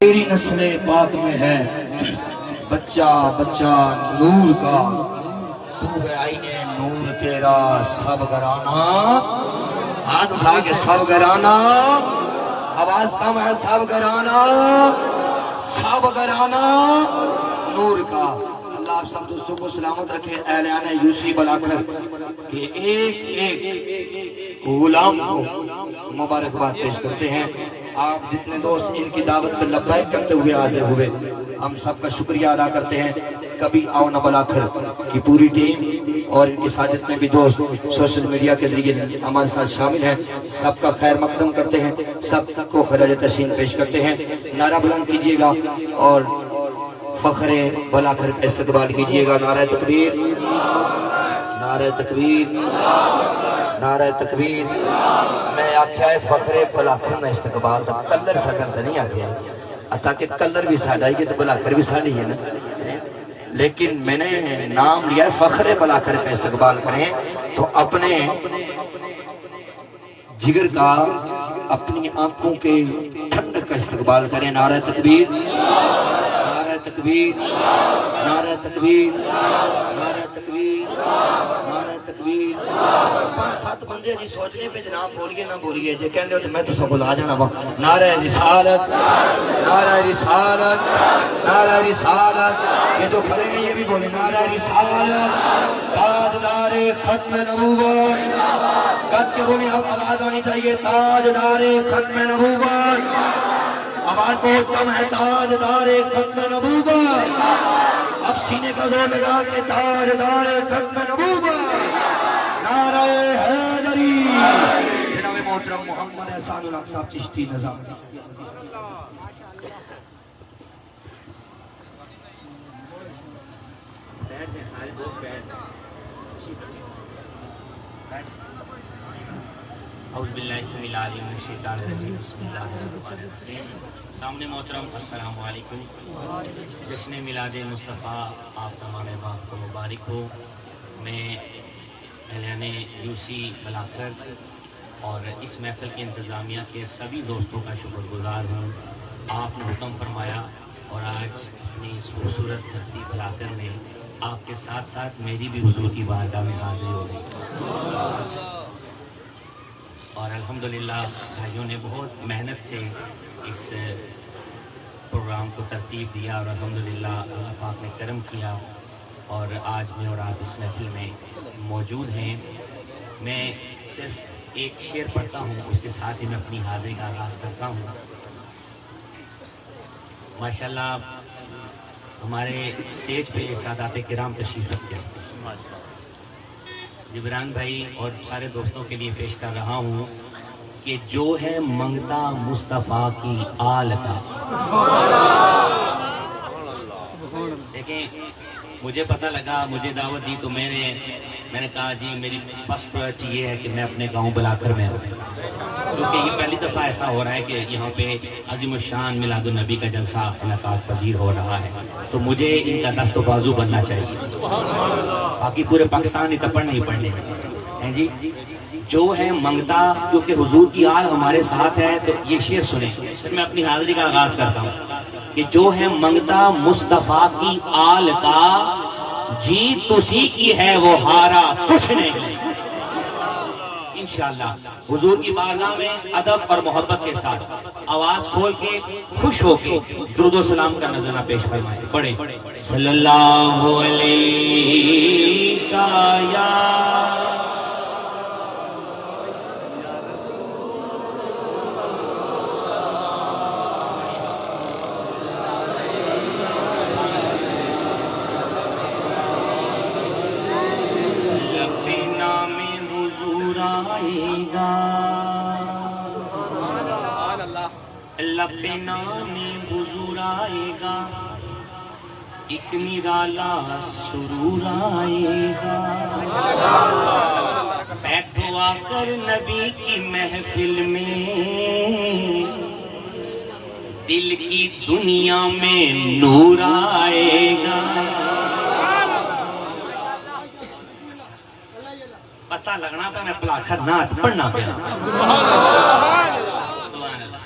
تیری نسل پاک میں ہے بچہ بچہ نور کا، تو ہے آئین نور تیرا سب گرانا، ہاتھ اٹھا کے سب گرانا، آواز کم ہے، سب گرانا نور کا۔ اللہ آپ سب دوستوں کو سلامت رکھے، اہلیان یوسی بلا کر کہ ایک ایک غلام کو مبارکباد پیش کرتے ہیں۔ آپ جتنے دوست ان کی دعوت پر لبیک کرتے ہوئے حاضر ہوئے، ہم سب کا شکریہ ادا کرتے ہیں۔ کبھی آؤ نہ بلا کر کی پوری ٹیم اور ان کے ساتھ جتنے بھی دوست سوشل میڈیا کے ذریعے ہمارے ساتھ شامل ہیں، سب کا خیر مقدم کرتے ہیں، سب کو خراج تحسین پیش کرتے ہیں۔ نعرہ بلند کیجئے گا اور فخر بلا کر کا استقبال کیجئے گا۔ نعرہ تکبیر، نعرہ تکبیر، نعرہ تکبیر۔ میں آکھیا ہے فخر بلا کر نہ استقبال تھا، کلر سکر تھا نہیں آکھیا ہے، تاکہ کلر بھی ساڑھا ہی تو بلا کر بھی ساڑھی ہے نا، لیکن میں نے نام لیا ہے فخر بلا کر کا استقبال کریں تو اپنے جگر کا، اپنی آنکھوں کے ٹھنڈک کا استقبال کریں۔ نعرہ تکبیر، نعرہ تکبیر، نعرہ تکبیر، نعرہ تکبیر، نعرہ تکبیر۔ 5-7 بندے جی سوچنے پہ جناب بولیے نہ بولیے، جے کہنے ہو تو میں تو سب بلا جانا وقت۔ نعرہ رسالت، نعرہ رسالت، نعرہ رسالت۔ یہ جو کھڑے ہیں یہ بھی بولے نعرہ رسالت، تاجدار ختم نبوت۔ قد کے بولے اب آواز آنی چاہیے، تاجدار ختم نبوت۔ آواز بہت کم ہے، تاجدار ختم نبوت۔ اب سینے کا زور لگا کے تاجدار ختم نبوت، نعرہ حیدری۔ جناب محترم محمد احسان الحق صاحب چشتی نظام۔ اعوذ باللہ السمیع العلیم من الشیطان الرجیم، بسم اللہ الرحمن الرحیم۔ سامنے محترم السلام علیکم۔ جشن میلاد مصطفیٰ آپ تمام احباب کو مبارک ہو۔ میں اہلیان یوسی بلا کر اور اس محفل کے انتظامیہ کے سبھی دوستوں کا شکر گزار ہوں۔ آپ نے حکم فرمایا اور آج اپنی اس خوبصورت دھرتی بلا کر میں آپ کے ساتھ ساتھ میری بھی حضور کی بارگاہ میں حاضر ہو گئی، اور الحمدللہ بھائیوں نے بہت محنت سے اس پروگرام کو ترتیب دیا، اور الحمدللہ اللہ پاک نے کرم کیا اور آج میں اور آپ اس محفل میں موجود ہیں۔ میں صرف ایک شعر پڑھتا ہوں، اس کے ساتھ ہی میں اپنی حاضری کا آغاز کرتا ہوں۔ ماشاءاللہ ہمارے اسٹیج پہ سادات کرام تشریف رکھتے ہیں۔ جبران بھائی اور سارے دوستوں کے لیے پیش کر رہا ہوں کہ جو ہے منگتا مصطفیٰ کی آل کا۔ دیکھیں مجھے پتہ لگا، مجھے دعوت دی تو میں نے کہا جی میری فرسٹ پرائرٹی یہ ہے کہ میں اپنے گاؤں بلا کر میں آؤں، کیونکہ یہ پہلی دفعہ ایسا ہو رہا ہے کہ یہاں پہ عظیم الشان میلاد النبی کا جلسہ انعقاد پذیر ہو رہا ہے، تو مجھے ان کا دست و بازو بننا چاہیے۔ باقی پورے پاکستان تو پڑھنے ہی پڑھنے ہیں جی۔ جو ہے منگتا، کیونکہ حضور کی آل ہمارے ساتھ ہے، تو یہ شعر سنیں، پھر میں اپنی حاضری کا آغاز کرتا ہوں کہ جو ہے منگتا مصطفیٰ کی آل کا، جیت اسی کی ہے وہ ہارا کچھ نہیں۔ انشاءاللہ حضور کی بارگاہ میں ادب اور محبت کے ساتھ آواز کھول کے خوش ہو کے درود و سلام کا نذرانہ پیش فرمائیں۔ پڑھیں صلی اللہ علیہ یا لب نام حضور آئے گا، ایک نرالا سرور آئے گا، بیٹھو آ کر نبی کی محفل میں، دل کی دنیا میں نور آئے گا۔ پتہ لگنا پہ میں پلا کر نعت پڑھنا پہ۔ سبحان اللہ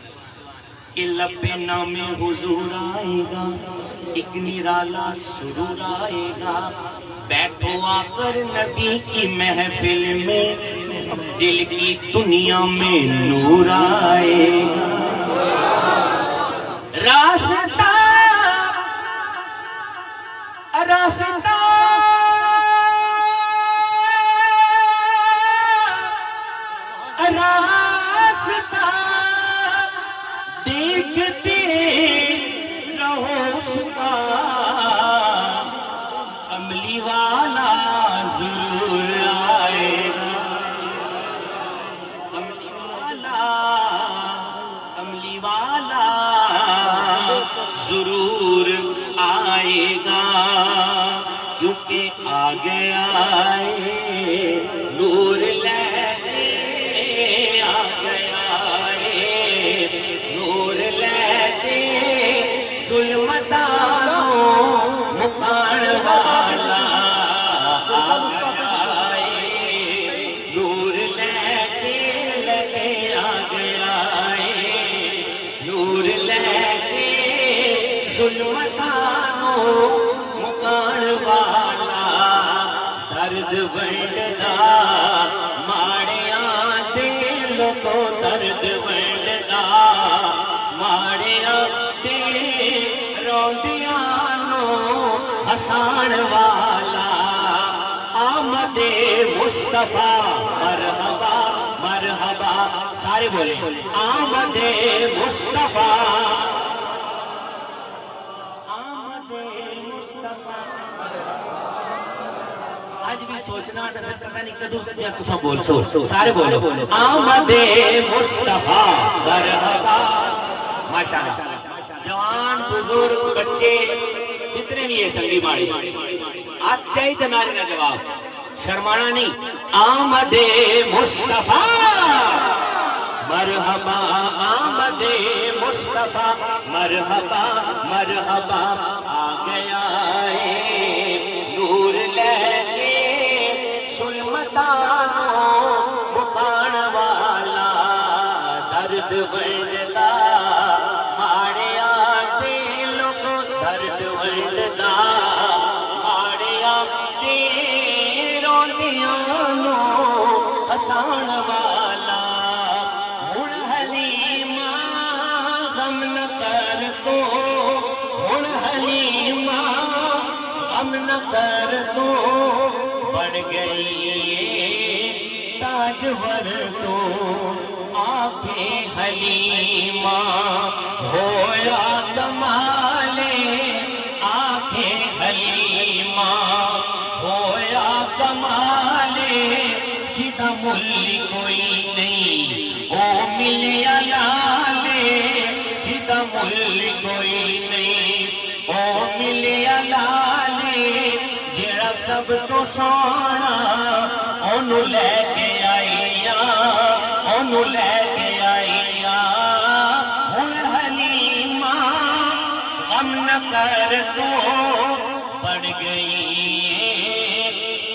کہ لب نام حضور آئے گا، ایک نرالا سرور آئے گا، بیٹھو آ کر نبی کی محفل میں، دل کی دنیا میں نور آئے گا۔ راستہ راستہ راستہ دیکھتے رہو اس کا، کملی والا ضرور آئے گا، کملی والا ضرور آئے گا، کیونکہ آ گیا ہے نور لیتے، آ گیا ہے نور لیتے، ظلمتانوں مکان والا آ گیا ہے نور لیتے، آ گیا ہے نور لیتے، ظلمتانوں مکان والا، درد بڑھنا ماڑیاں دل کو، درد بڑھنا ماڑیاں دل روندیاں نو ہسان والا، آمد مصطفیٰ مرحبا مرحبا، سارے بولیں آمد مصطفیٰ، آمد مصطفیٰ۔ آج بھی سوچنا پتہ نہیں کدو یا تسا بول سو، سارے بولو آمد مصطفیٰ مرحبا۔ ماشاءاللہ، جوان بزرگ بچے جتنے بھی ہیں سنگی ماڑی، آج چاہی تنارے نہ جواب، شرمانا نہیں، آمد مصطفیٰ مرحبا، آمد مصطفیٰ مرحبا مرحبا، آ گیا ہے نور لیتے، ظلمتانوں مکان والا، درد بڑھتا ماڑیاں دل کو، درد بڑھتا ماڑیاں دل روندیاں نو ہسان والا، ہن حلیمہ غم نہ کر تو، ہن حلیمہ غم نہ کر تو، بڑھ گئی تاجور تو، آنکھیں حلیمہ ہویا کمالے، آنکھیں حلیمہ ہویا کمالے، جدا مل کوئی نہیں او ملیا لالے، جدا مل کوئی نہیں او ملیا لالے، جڑا سب تو سونا اونو لے کے آئیاں، اونو لے کے آئیاں، ہن حلیمہ غم نہ کر تو، بڑھ گئی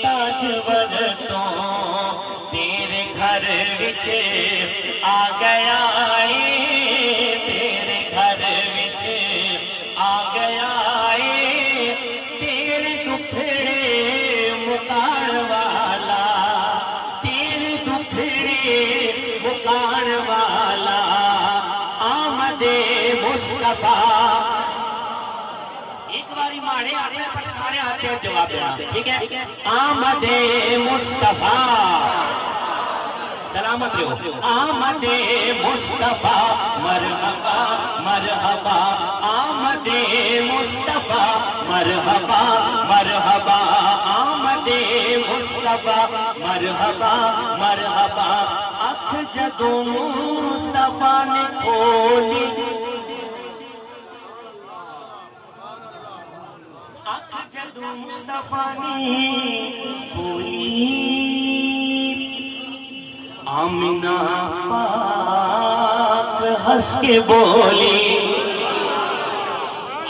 تاجور تو، تیرے گھر وچ آ گیا ہے، تیرے گھر وچ آ گیا ہے، تیرے دکھڑے مکان والا، تیرے دکھڑے مکان والا، آمد مصطفیٰ۔ ایک باری ماڑے آ رہے ہیں پر سارے ہاتھ چاہے جواب دینا، ٹھیک ہے؟ آمد مصطفیٰ، سلامت رہو، آمد مصطفیٰ مرحبا مرحبا، آمد مصطفیٰ مرحبا مرحبا، آمد مصطفیٰ مرحبا مرحبا، اکھ جدوں مصطفیٰ نے کھولی، اکھ جدوں مصطفیٰ نے کھولی، آمنہ پاک ہنس کے بولی،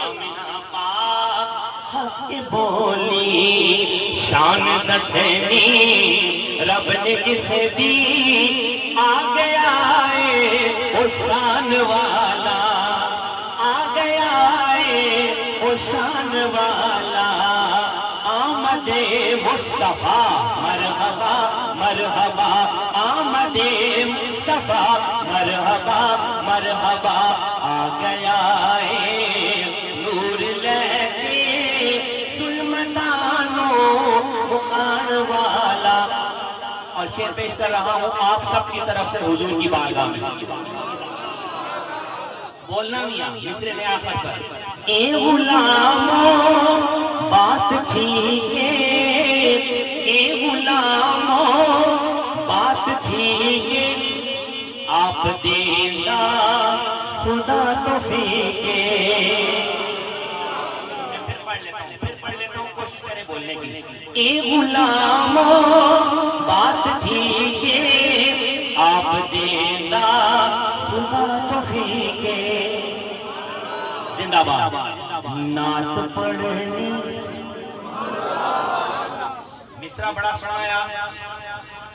آمنہ پاک ہنس کے بولی، شان دسینی رب نے جسے دی، آ گیا ہے وہ شان والا، شان والا آمد مصطفیٰ مرحبا مرحبا آمد مصطفیٰ مرحبا مرحبا آ گیا ہے نور لے کے ظلمتانوں بکان والا. اور شعر پیش کر رہا ہوں آپ سب کی طرف سے حضور کی بارگاہ میں. بولنا میاں مصرے میں آخر پر اے غلاموں بات ٹھیک ہے اے غلاموں بات ٹھیک ہے آپ دینا خدا توفیق ہے. میں پھر پڑھ لیتا ہوں کوشش کریں بولنے کی. اے غلاموں بات ٹھیک ہے آپ دینا خدا توفیق ہے. زندہ باد. نعت پڑھنی مصرع بڑا سنایا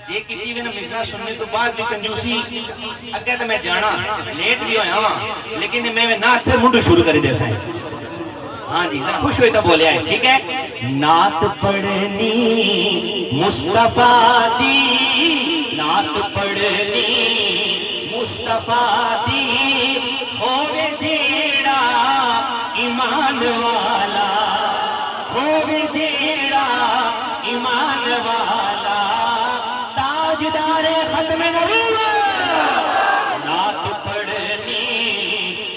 جے کیتی ہوئے نا مصرع سننے تو بعد بھی کنجوسی اگے تو میں جانا لیٹ بھی ہویا ہاں لیکن میں نعت پھر منڈو شروع کر دے سائیں. ہاں جی ذرا خوش ہوئی تو بولے آئے ٹھیک ہے. نعت پڑھنی مصطفیٰ دی نعت پڑھنی مصطفیٰ دی ہووے جیڑا ایمان والا ہووے جیڑا ایمان والا تاجدار ختم نبوت. نعت پڑھنی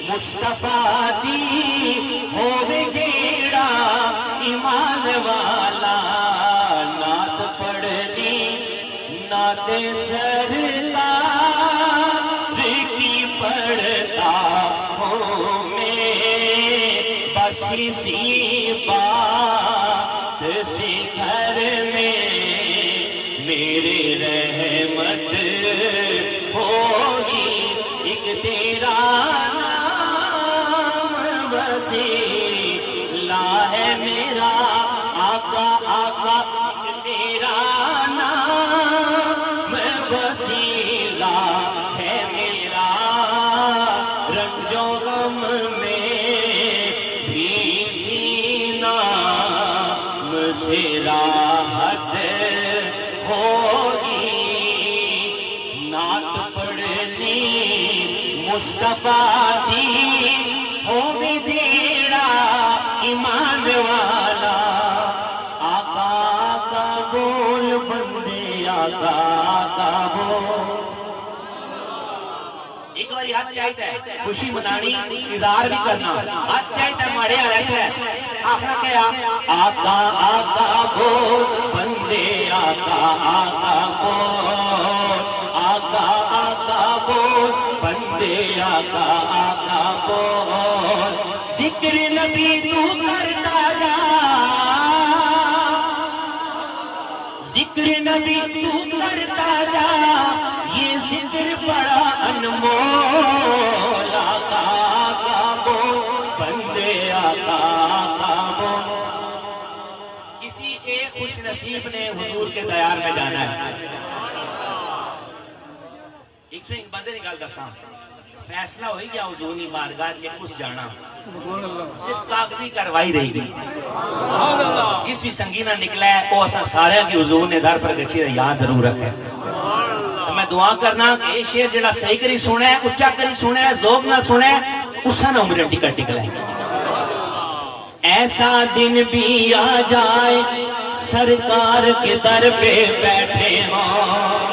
مصطفیٰ دی ہووے جیڑا ایمان والا. نعت پڑھنی نعت سرکار کی پڑھتا ہوں میں بس اسی بات سے گھر میں میرے رحمت ہوگی ایک تیرا نام وسیلہ ہے میرا آقا آقا ایک تیرا نام وسیلہ ہے میرا. رنج و غم میں بھی سینہ سے راحت ہوگی. نعت پڑھنی مصطفیٰ دی ہووے جیڑا ایمان والا. آقا آقا بول بندے آقا آقا بول. ایک باری ہاتھ چاہتا ہے خوشی منانی اظہار بھی کرنا ہاتھ چاہتا ہے مارے ایسا ہے آخرا کیا آقا آقا بول بندے آقا آقا بول آقا آقا بول بندے آقا آقا بول. ذکر نبی تو کرتا جا ذکر نبی تو کرتا جا یہ ذکر بڑا انمول. آقا آقا بول بندے آقا آقا بول. کسی ایک خوش نصیب نے حضور کے دیار میں جانا ہے. ایک سے ایک بازے نکال دساں فیصلہ ہوئی گیا حضور نے بارگاہ کے کچھ جانا صرف کاغذی کروائی رہی گئی. جس بھی سنگینہ نکلا ہے وہ اسا سارے کی حضور نے در پر گچھی یاد ضرور رکھے. میں دعا کرنا کہ یہ شعر جڑا صحیح کری سنے اچھا کری سنے ذوق نہ سنے اسا نہ عمر ٹکٹ ٹکلائے. ایسا دن بھی آ جائے سرکار کے در پہ بیٹھے ہوں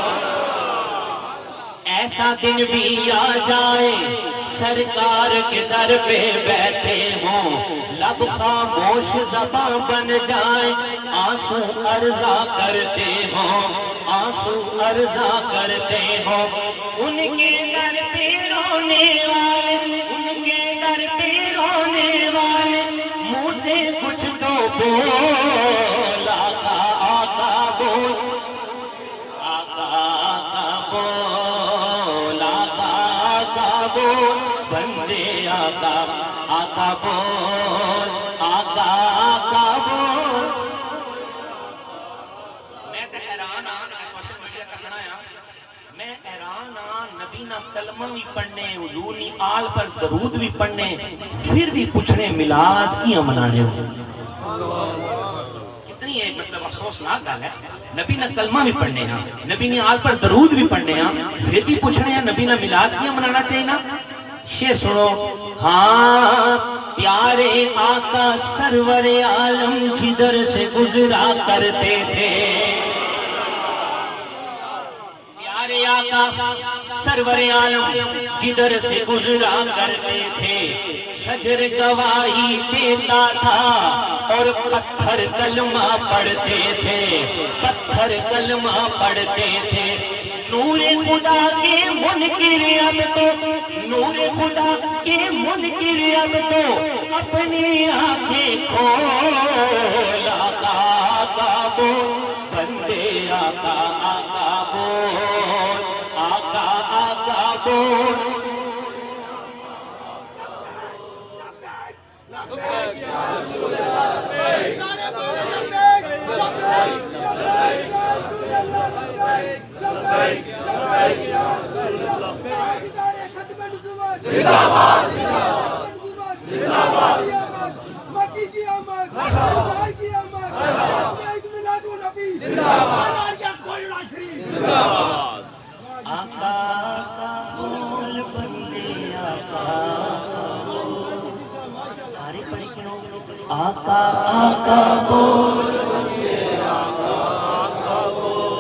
ایسا دن بھی آ جائے سرکار کے در پہ بیٹھے ہوں. لب خاموش زباں بن جائے آنسو عرضا کرتے ہوں آنسو عرضا کرتے ہوں. ان کے در پہ رونے والے ان کے در پہ رونے والے منہ سے کچھ تو بول. آقا آقا بول آقا آقا بول آقا آقا بول بندے آقا آقا بول آقا آقا بول. میں تے حیران ہاں سوشل میڈیا کہنا ہے میں حیران ہاں نبی نہ کلمہ بھی پڑھنے حضور نی آل پر درود بھی پڑھنے پھر بھی پوچھنے میلاد کیا منانے ہو. کتنی ہے مطلب افسوسناک گل ہے. نبی نہ کلمہ بھی پڑھنے ہاں نبی نی آل پر درود بھی پڑھنے ہاں پھر بھی پوچھنے ہیں نبی نہ میلاد کیا منانا چاہیے نا. شعر سنو. ہاں پیارے آقا سرور عالم جدھر سے گزرا کرتے تھے. پیارے آقا سرور عالم جدھر سے گزرا کرتے تھے شجر گواہی دیتا تھا اور پتھر کلمہ پڑھتے تھے. پتھر کلمہ پڑھتے تھے. نور خدا کے منکر اب تو نور خدا کے منکر اب تو اپنی آنکھیں کھول. آقا آقا بول بندے آقا آقا بول. آقا آقا بول. سارے پڑھے کنو. آقا آقا بول.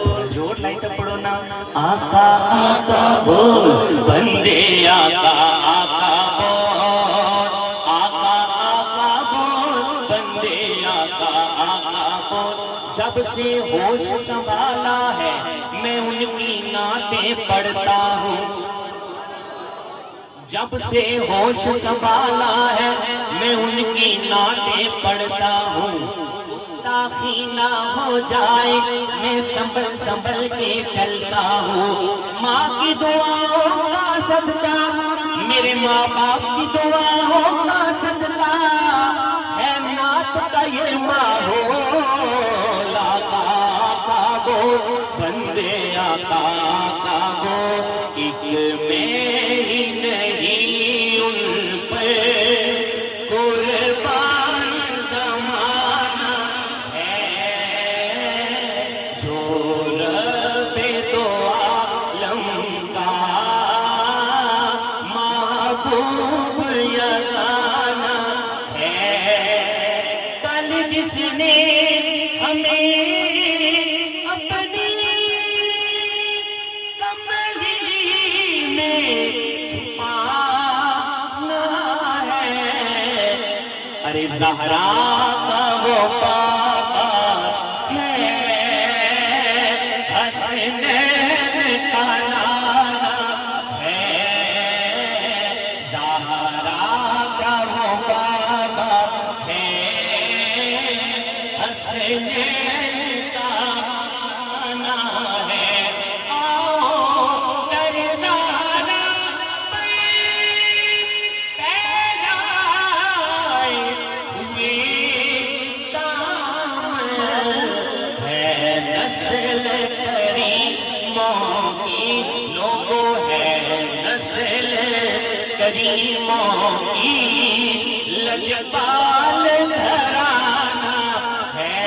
تھوڑا جوڑ لائی تک پڑھو نا. آقا آقا بول بندے آقا آقا بول. آقا آقا بول بندے آقا آقا بول. جب سے ہوش سنبھالا ہے میں ان کی نعتیں پڑھتا ہوں. جب سے ہوش سنبھالا ہے میں ان کی نعتیں پڑھتا ہوں. گستاخی نہ ہو جائے میں سنبھل سنبھل کے چلتا ہوں. ماں کی دعاؤں کا صدقہ میرے ماں باپ کی دعاؤں کا صدقہ ہے نعت کا یہ ماحول. آقا آقا بول بندے آقا آقا بول. ایک میں ہی نہیں ان پہ قربان زمانہ ہے جو رب دو عالم کا محبوب یگانہ ہے. کل جس نے ہمیں اپنی کملی میں چھپانا ہے. ارے زہرا کا وہ پاپا ہے حسنین کا لالا ہے. زہرا کا وہ پاپا ہے حسنین کا لالا ہے. آؤ کر زہرا پیدا ہوئے کام ہے. نسل کریموں کی لوگوں ہے نسل کریموں کی لجپال گھرانہ ہے.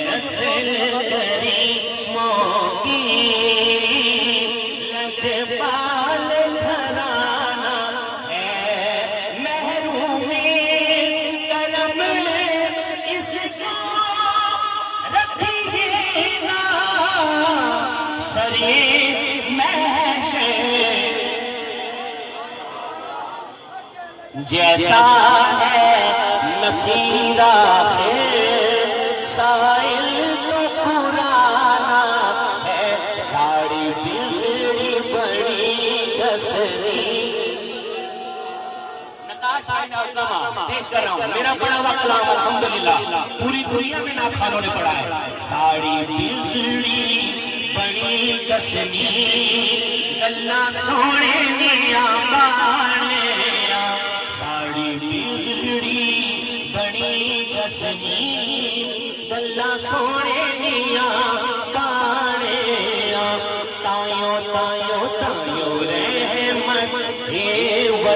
نسل کریموں کی لجپال گھرانہ ہے. محروم کرم اس سے رکھیے نا سرے محشر. جیسا ہے نصیرہ ہے سائل تو پرانا ہے. ساڑی بگڑی بڑی گسری. پیش کر رہا ہوں میرا پڑھا ہوا کلام الحمدللہ پوری دنیا میں ناخوانوں نے پڑھا ہے. ساڑی بگڑی بڑی گسری اللہ سونے دیا بانے. ساڑی بگڑی بڑی گسری اللہ سونے دیا بانے. تائیوں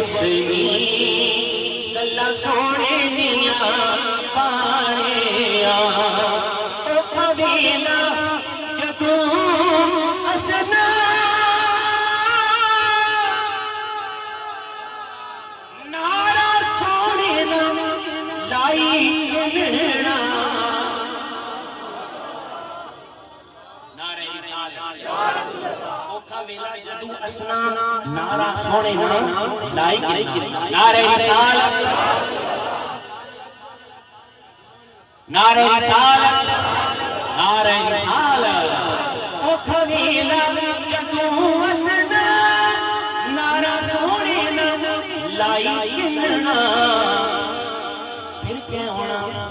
وسنی گلا سونے دیا پایا قبیلہ جدوں اسنا نارا سونے لائی گھڑا نعرہ رسالت اوکھا ویلا جدوں اسنا نارا سونے لائی گھڑا نعرہ رسالت نعرہ رسالت نعرہ رسالت اوکھا ویلا جدوں اسنا نارا سونے لائی گھڑا پھر کیا ہونا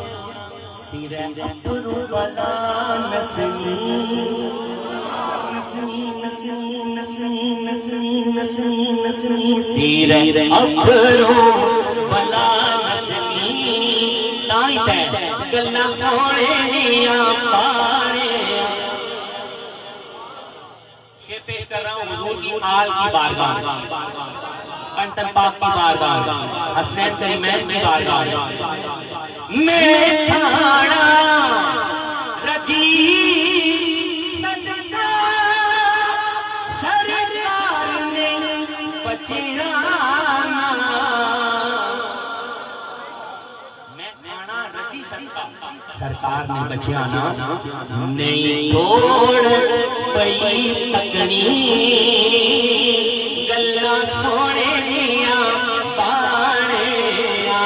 سیرہ ابرو والا نسلی سیرہ ابرو والا نسلی تائیں تے گلہ سوڑے یا پارے شیر پیش کر رہا ہوں حضور کی آل کی بارگاہ انتن پاک کی بارگاہ حسنین کریمین کی بارگاہ میں تھانا رجی صدقہ سرکار نے بچیانا میں تھانا رجی صدقہ سرکار نے بچیانا نہیں توڑ پئی تکنی گلہ سونے دیا پاڑیا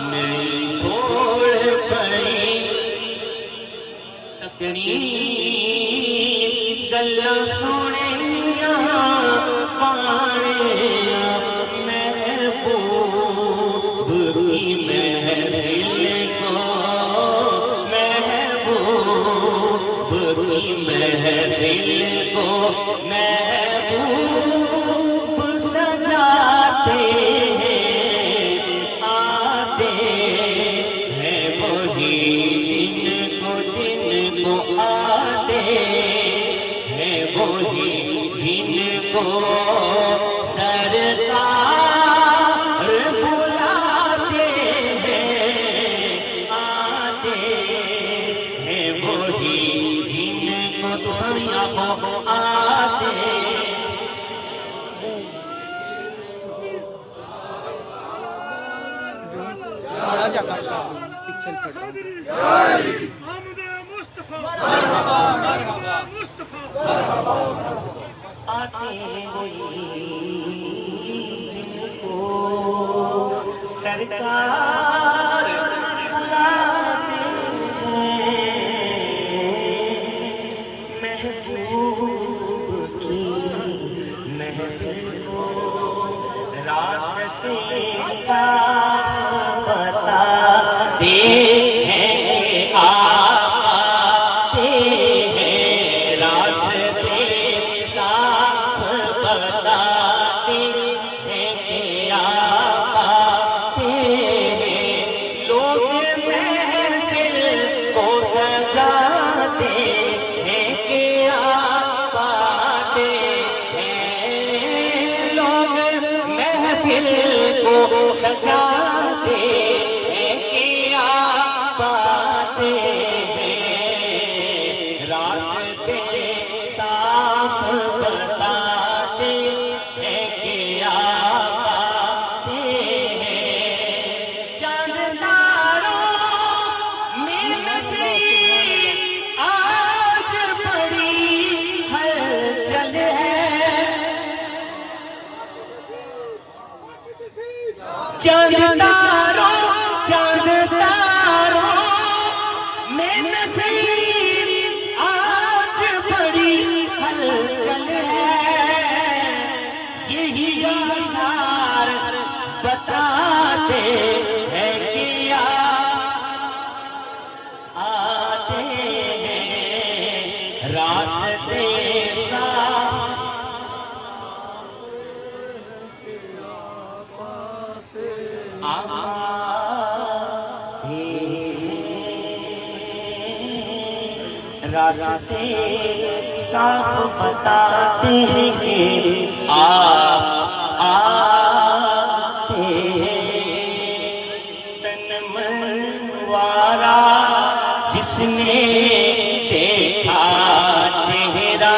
نہیں توڑ پئی تکنی گلہ سونے دیا پاڑیا محبوب کی محفل کو محبوب کی محفل کو محبوب سجاتے ہیں آتے ہیں وہی جن کو آتے ہیں وہی جن کو سرکار بلاتے ہیں آتے ہیں وہی جن کو تو سمجھا کو آتے آتے وہی جن کو سرکار بلاتے ہیں محبوب کی محفل کو راستے صاف بتاتے ہیں آتے ہیں راستے صاف بتاتے ہیں آتے ہیں لوگ محفل کو سجاتے ہیں کیا پاتے ہیں لوگ محفل کو سجاتے ہیں کیا پاتے ہیں راستے صاف بتاتے ہیں کیا پاتے ہیں چاند تاروں میں نصیب آج بڑی ہلچل ہے چاند تاروں میں نصیب آج بڑی ہلچل ہے یہی آثار بتاتے ہیں کیا آتے ہیں راستے صاف راستے صاف بتاتے ہیں آپ نے دیکھا چہرہ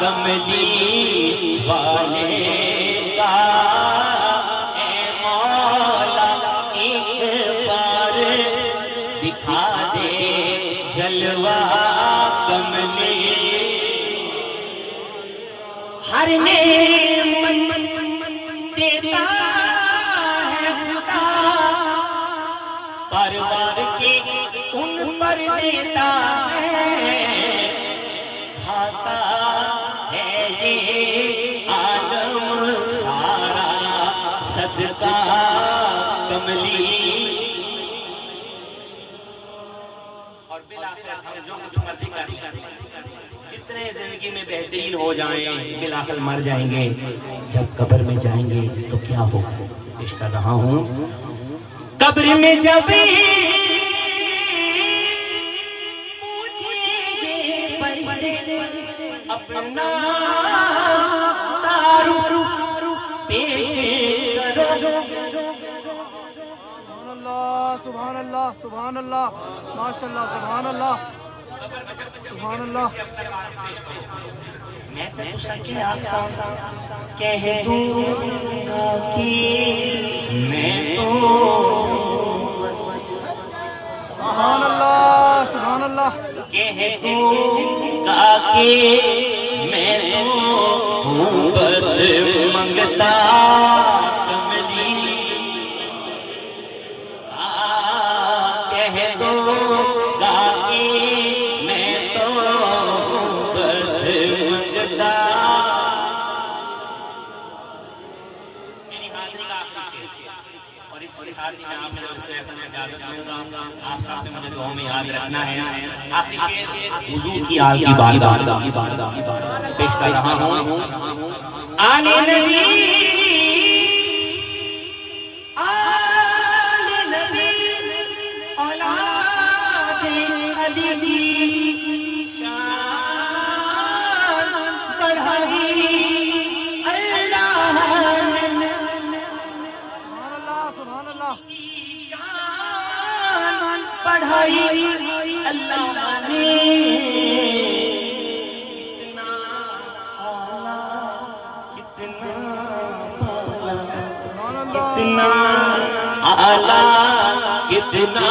کملی والے کا، اے مولا ایک بار دکھا دے جلوہ کملی، ہر نعمت دیتا ہے خدا، پروار کے ان پر دیتا ہے، کھاتا ہے یہ عالم سارا صدقہ کملی۔ اور بالآخر ہم جو کچھ مرضی کریں، جتنے زندگی میں بہترین ہو جائیں، بالآخر مر جائیں گے، جب قبر میں جائیں گے تو کیا ہوگا؟ پیش کر رہا ہوں، قبر میں جب پوچھیں گے فرشتے اپنا تعارف پیش کرو، سبحان اللہ سبحان اللہ ماشاء اللہ سبحان اللہ سبحان اللہ۔ میں تو سچ کہہ دوں گا کہ میں تو سبحان اللہ سبحان اللہ کہہ دوں گا کہ میں تو ہوں بس منگتا کملی، کہہ دوں گا کہ میں تو بس منگتا۔ میری حاضری کا آخری شعر، اور اس کے ساتھ ہی آپ سے اجازت لوں گا، آپ ساتھ میں مجھے دعاؤں میں یاد رکھنا ہے۔ آخری شعر حضور کی آل کی بارگاہ پیش کر رہا ہوں، آل نبی آل نبی اولاد علی شان بڑھائی اللہ نے، سبحان اللہ شان بڑھائی اللہ نے، کتنا اعلیٰ کتنا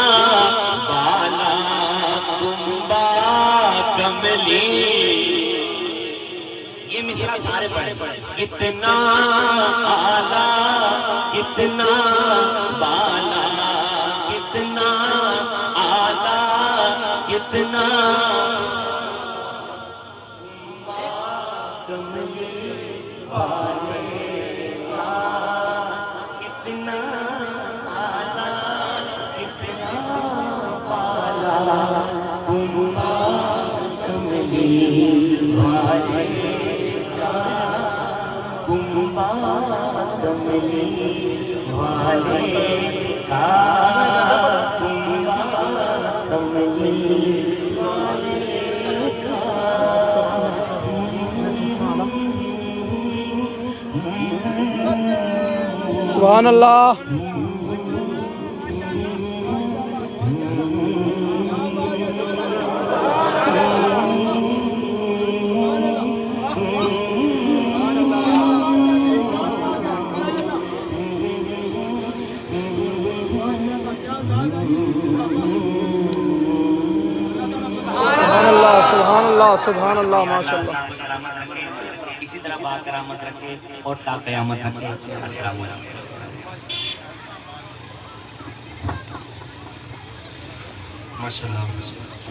بالا کنبہ کملی، یہ مصرع سارے پڑھیں، کتنا اعلیٰ کتنا بالا کتنا اعلیٰ کتنا کملی والے کا، کتنا اعلیٰ کتنا بالا کنبہ کملی والے کا، کنبہ کملی والے کا، کنبہ کملی والے کا۔ سبحان اللہ سبحان اللہ ماشاء اللہ۔ اسی طرح با کرامت رکھے اور تا قیامت رکھے۔ السلام علیکم۔ ماشاءاللہ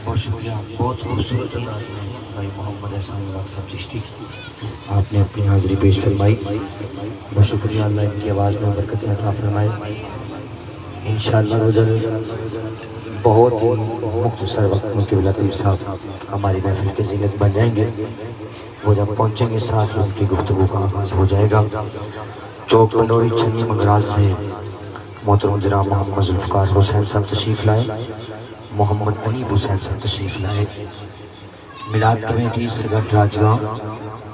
بہت شکریہ، بہت خوبصورت انداز میں بھائی محمد احسان صاحب چشتی آپ نے اپنی حاضری پیش فرمائی، بہت شکریہ، اللہ ان کی آواز میں برکتیں عطا فرمائے۔ انشاءاللہ بہت ہی مختصر وقت میں قبلہ پیر صاحب ہماری محفل کے زینت بن جائیں گے، وہ جب پہنچیں گے ساتھ میں ان کی گفتگو کا آغاز ہو جائے گا۔ چوک پنڈوری چھنی منگرال سے محترم جناب محمد ذوالفقار حسین صاحب تشریف لائے، محمد انیب حسین صاحب تشریف لائے، میلاد کمیٹی سگٹ راجگاں،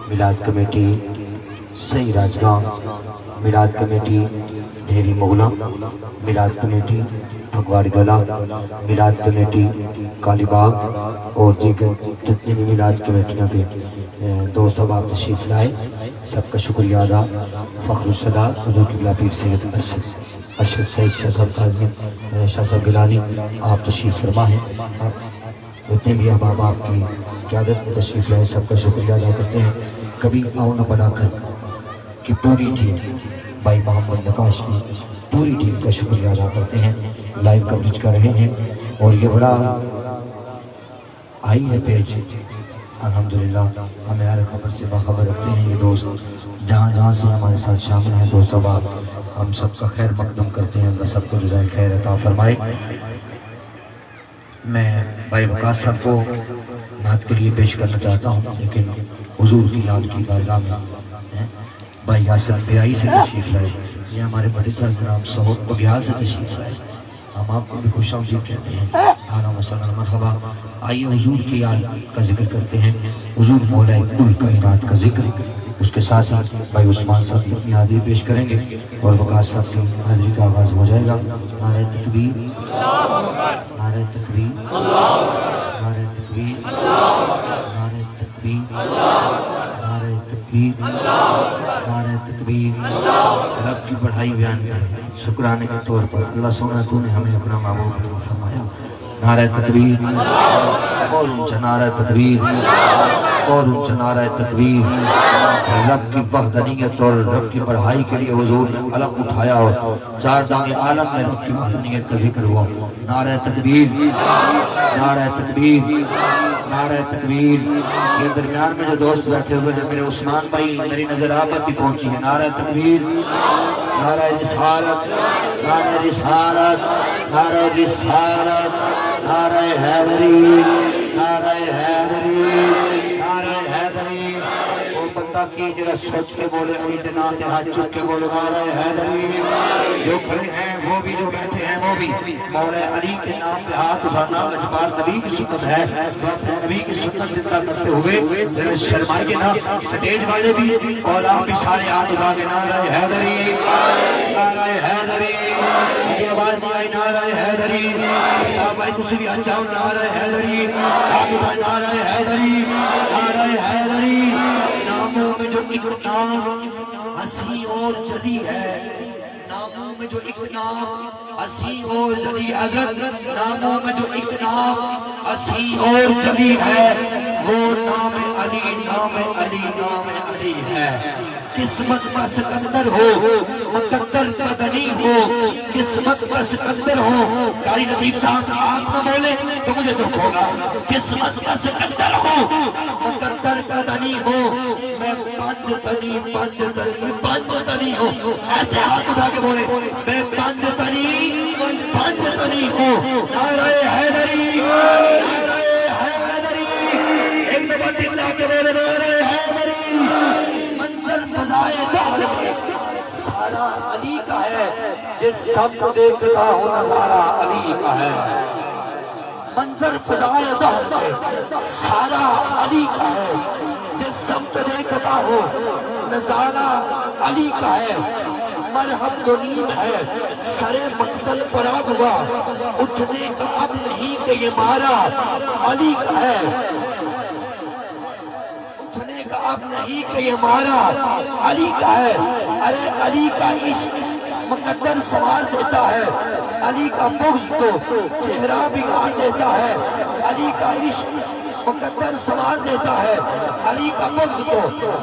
میلاد کمیٹی سی راجگاں، میلاد کمیٹی ڈھیری مغلہ، میلاد کمیٹی پھگواڑ گلا، میلاد کمیٹی کالی باغ اور دیگر جتنے بھی میلاد کمیٹیاں کے دوست احباب تشریف لائے، سب کا شکریہ ادا۔ فخر الصدا حضور قبلہ پیر سید ارشد سید شاہ صاحب کاظمی شاہ صاحب گیلانی آپ تشریف فرما ہیں۔ جتنے بھی احباب آپ کی قیادت میں تشریف لائے، سب کا شکریہ ادا کرتے ہیں۔ کبھی آؤ نہ بنا کر کی پوری ٹیم، بھائی محمد نقاش کی پوری ٹیم کا شکریہ ادا کرتے ہیں۔ لائیو کوریج کر رہے ہیں اور یہ بڑا آئی ہے پیج، الحمدللہ ہمیں ہر خبر سے باخبر رکھتے ہیں یہ دوست، جہاں جہاں سے ہمارے ساتھ شامل ہیں دوست احباب، ہم سب کا خیر مقدم کرتے ہیں، اللہ سب کو جزائے خیر عطا فرمائے۔ میں بھائی وقاص صاحب کو نعت کے لیے پیش کرنا چاہتا ہوں، لیکن حضور کی یاد کی بارگاہ میں بھائی یاسر بیائی سے تشریف لائے، یہ ہمارے بڑے سرگرام صحبت بگیال سے تشریف لائے، ہم آپ کو بھی خوش آمدید کہتے ہیں۔ اہلا و سہلا مرحبا۔ آئیے حضور کی یاد کا ذکر کرتے ہیں، حضور مولا کل کائنات کا ذکر، اس کے ساتھ بھائی عثمان صاحب کی اپنی حاضری پیش کریں گے اور وقاص صاحب کی حاضری کا آغاز ہو جائے گا۔ نعرہ تکبیر، نعرہ تکبیر، نعرہ تکبیر، نعرہ تکبیر، نعرہ تکبیر، نعرہ تکبیر۔ رب کی بڑھائی بیان کریں شکرانے کے طور پر، اللہ سونا تو نے ہمیں اپنا محبوب عطا فرمایا۔ نعرہ تکبیر، اور اونچا نعرہ تکبیر، اور اونچا نعرہ تکبیر۔ رب کی وحدانیت اور رب کی بڑھائی کے لیے حضور نے علم اٹھایا اور چار دانگ عالم میں رب کی وحدانیت کا ذکر ہوا۔ نعرہ تکبیر، نعرہ تکبیر، نعرہ تکبیر۔ یہ درمیان میں جو دوست بیٹھے ہوئے ہیں میرے عثمان بھائی، میری نظر آپ پر بھی پہنچی ہے۔ نعرہ تکبیر، نعرہ رسالت، نعرہ رسالت، نعرہ رسالت، نعرہ حیدری، نعرہ حیدری، نعرہ حیدری۔ وہ بندہ کی جگہ سوچ کے بولے، ابھی جنات ہاتھ چک کے بولے نعرہ حیدری۔ جو کھڑے ہیں وہ بھی، جو بیٹھے ہیں وہ بھی، مولا علی کے نام پہ ہاتھ اٹھانا اجبار نبی کی سنت ہے، تو اپنے نبی کی سنت زندہ کرتے ہوئے میرے شرمائی کے نام سٹیج والے بھی اور آپ بھی سارے ہاتھ اٹھا کے نعرہ حیدری، نعرہ حیدری۔ مجھے آواز نہیں آئی نعرہ حیدری؟ افتاب بھائی تجھے بھی اچھا نعرہ حیدری، ہاتھ اٹھائے نعرہ حیدری، نعرہ حیدری۔ ناموں میں جو ایک نام ہنسی اور جلی ہے، ناموں میں جو ایک نام ہنسی اور جلی، حضرت ناموں میں جو ایک نام ہنسی اور جلی ہے، وہ نام علی، نام علی، نام علی ہے۔ قسمت کا سکندر ہو، مقدر کا دنی ہو، قسمت کا سکندر ہو۔ قاری لطیف صاحب آپ نہ بولے تو مجھے دکھ ہوگا۔ قسمت کا سکندر ہو، مقدر کا دنی ہو، میں بند تنی، بند تنی، بند تنی ہو۔ ایسے ہاتھ اٹھا کے بولے میں بند تنی، بند تنی ہو۔ نعرہ حیدری، نعرہ حیدری۔ ایک دفعہ دل لا کے بولے نعرہ حیدری۔ منظر فضائے دہر میں سارا علی کا ہے، جس سب کو دیکھتا ہوں نظارہ علی کا ہے۔ منظر فضائے دہر میں سارا علی کا ہے، جس سب کو دیکھتا ہوں نظارہ علی کا ہے۔ مرحب تو نیم ہے سرے مقتل پڑا ہوا، اٹھنے کا اب نہیں کہ یہ مارا علی کا ہے، اٹھنے کا اب نہیں کہ یہ مارا علی کا ہے۔ ارے علی کا عشق مقدر سوار دیتا ہے، علی کا بغض تو چہرہ بگاڑ دیتا ہے۔ علی کا عشق مقدر سوار دیتا ہے، علی کا بغض تو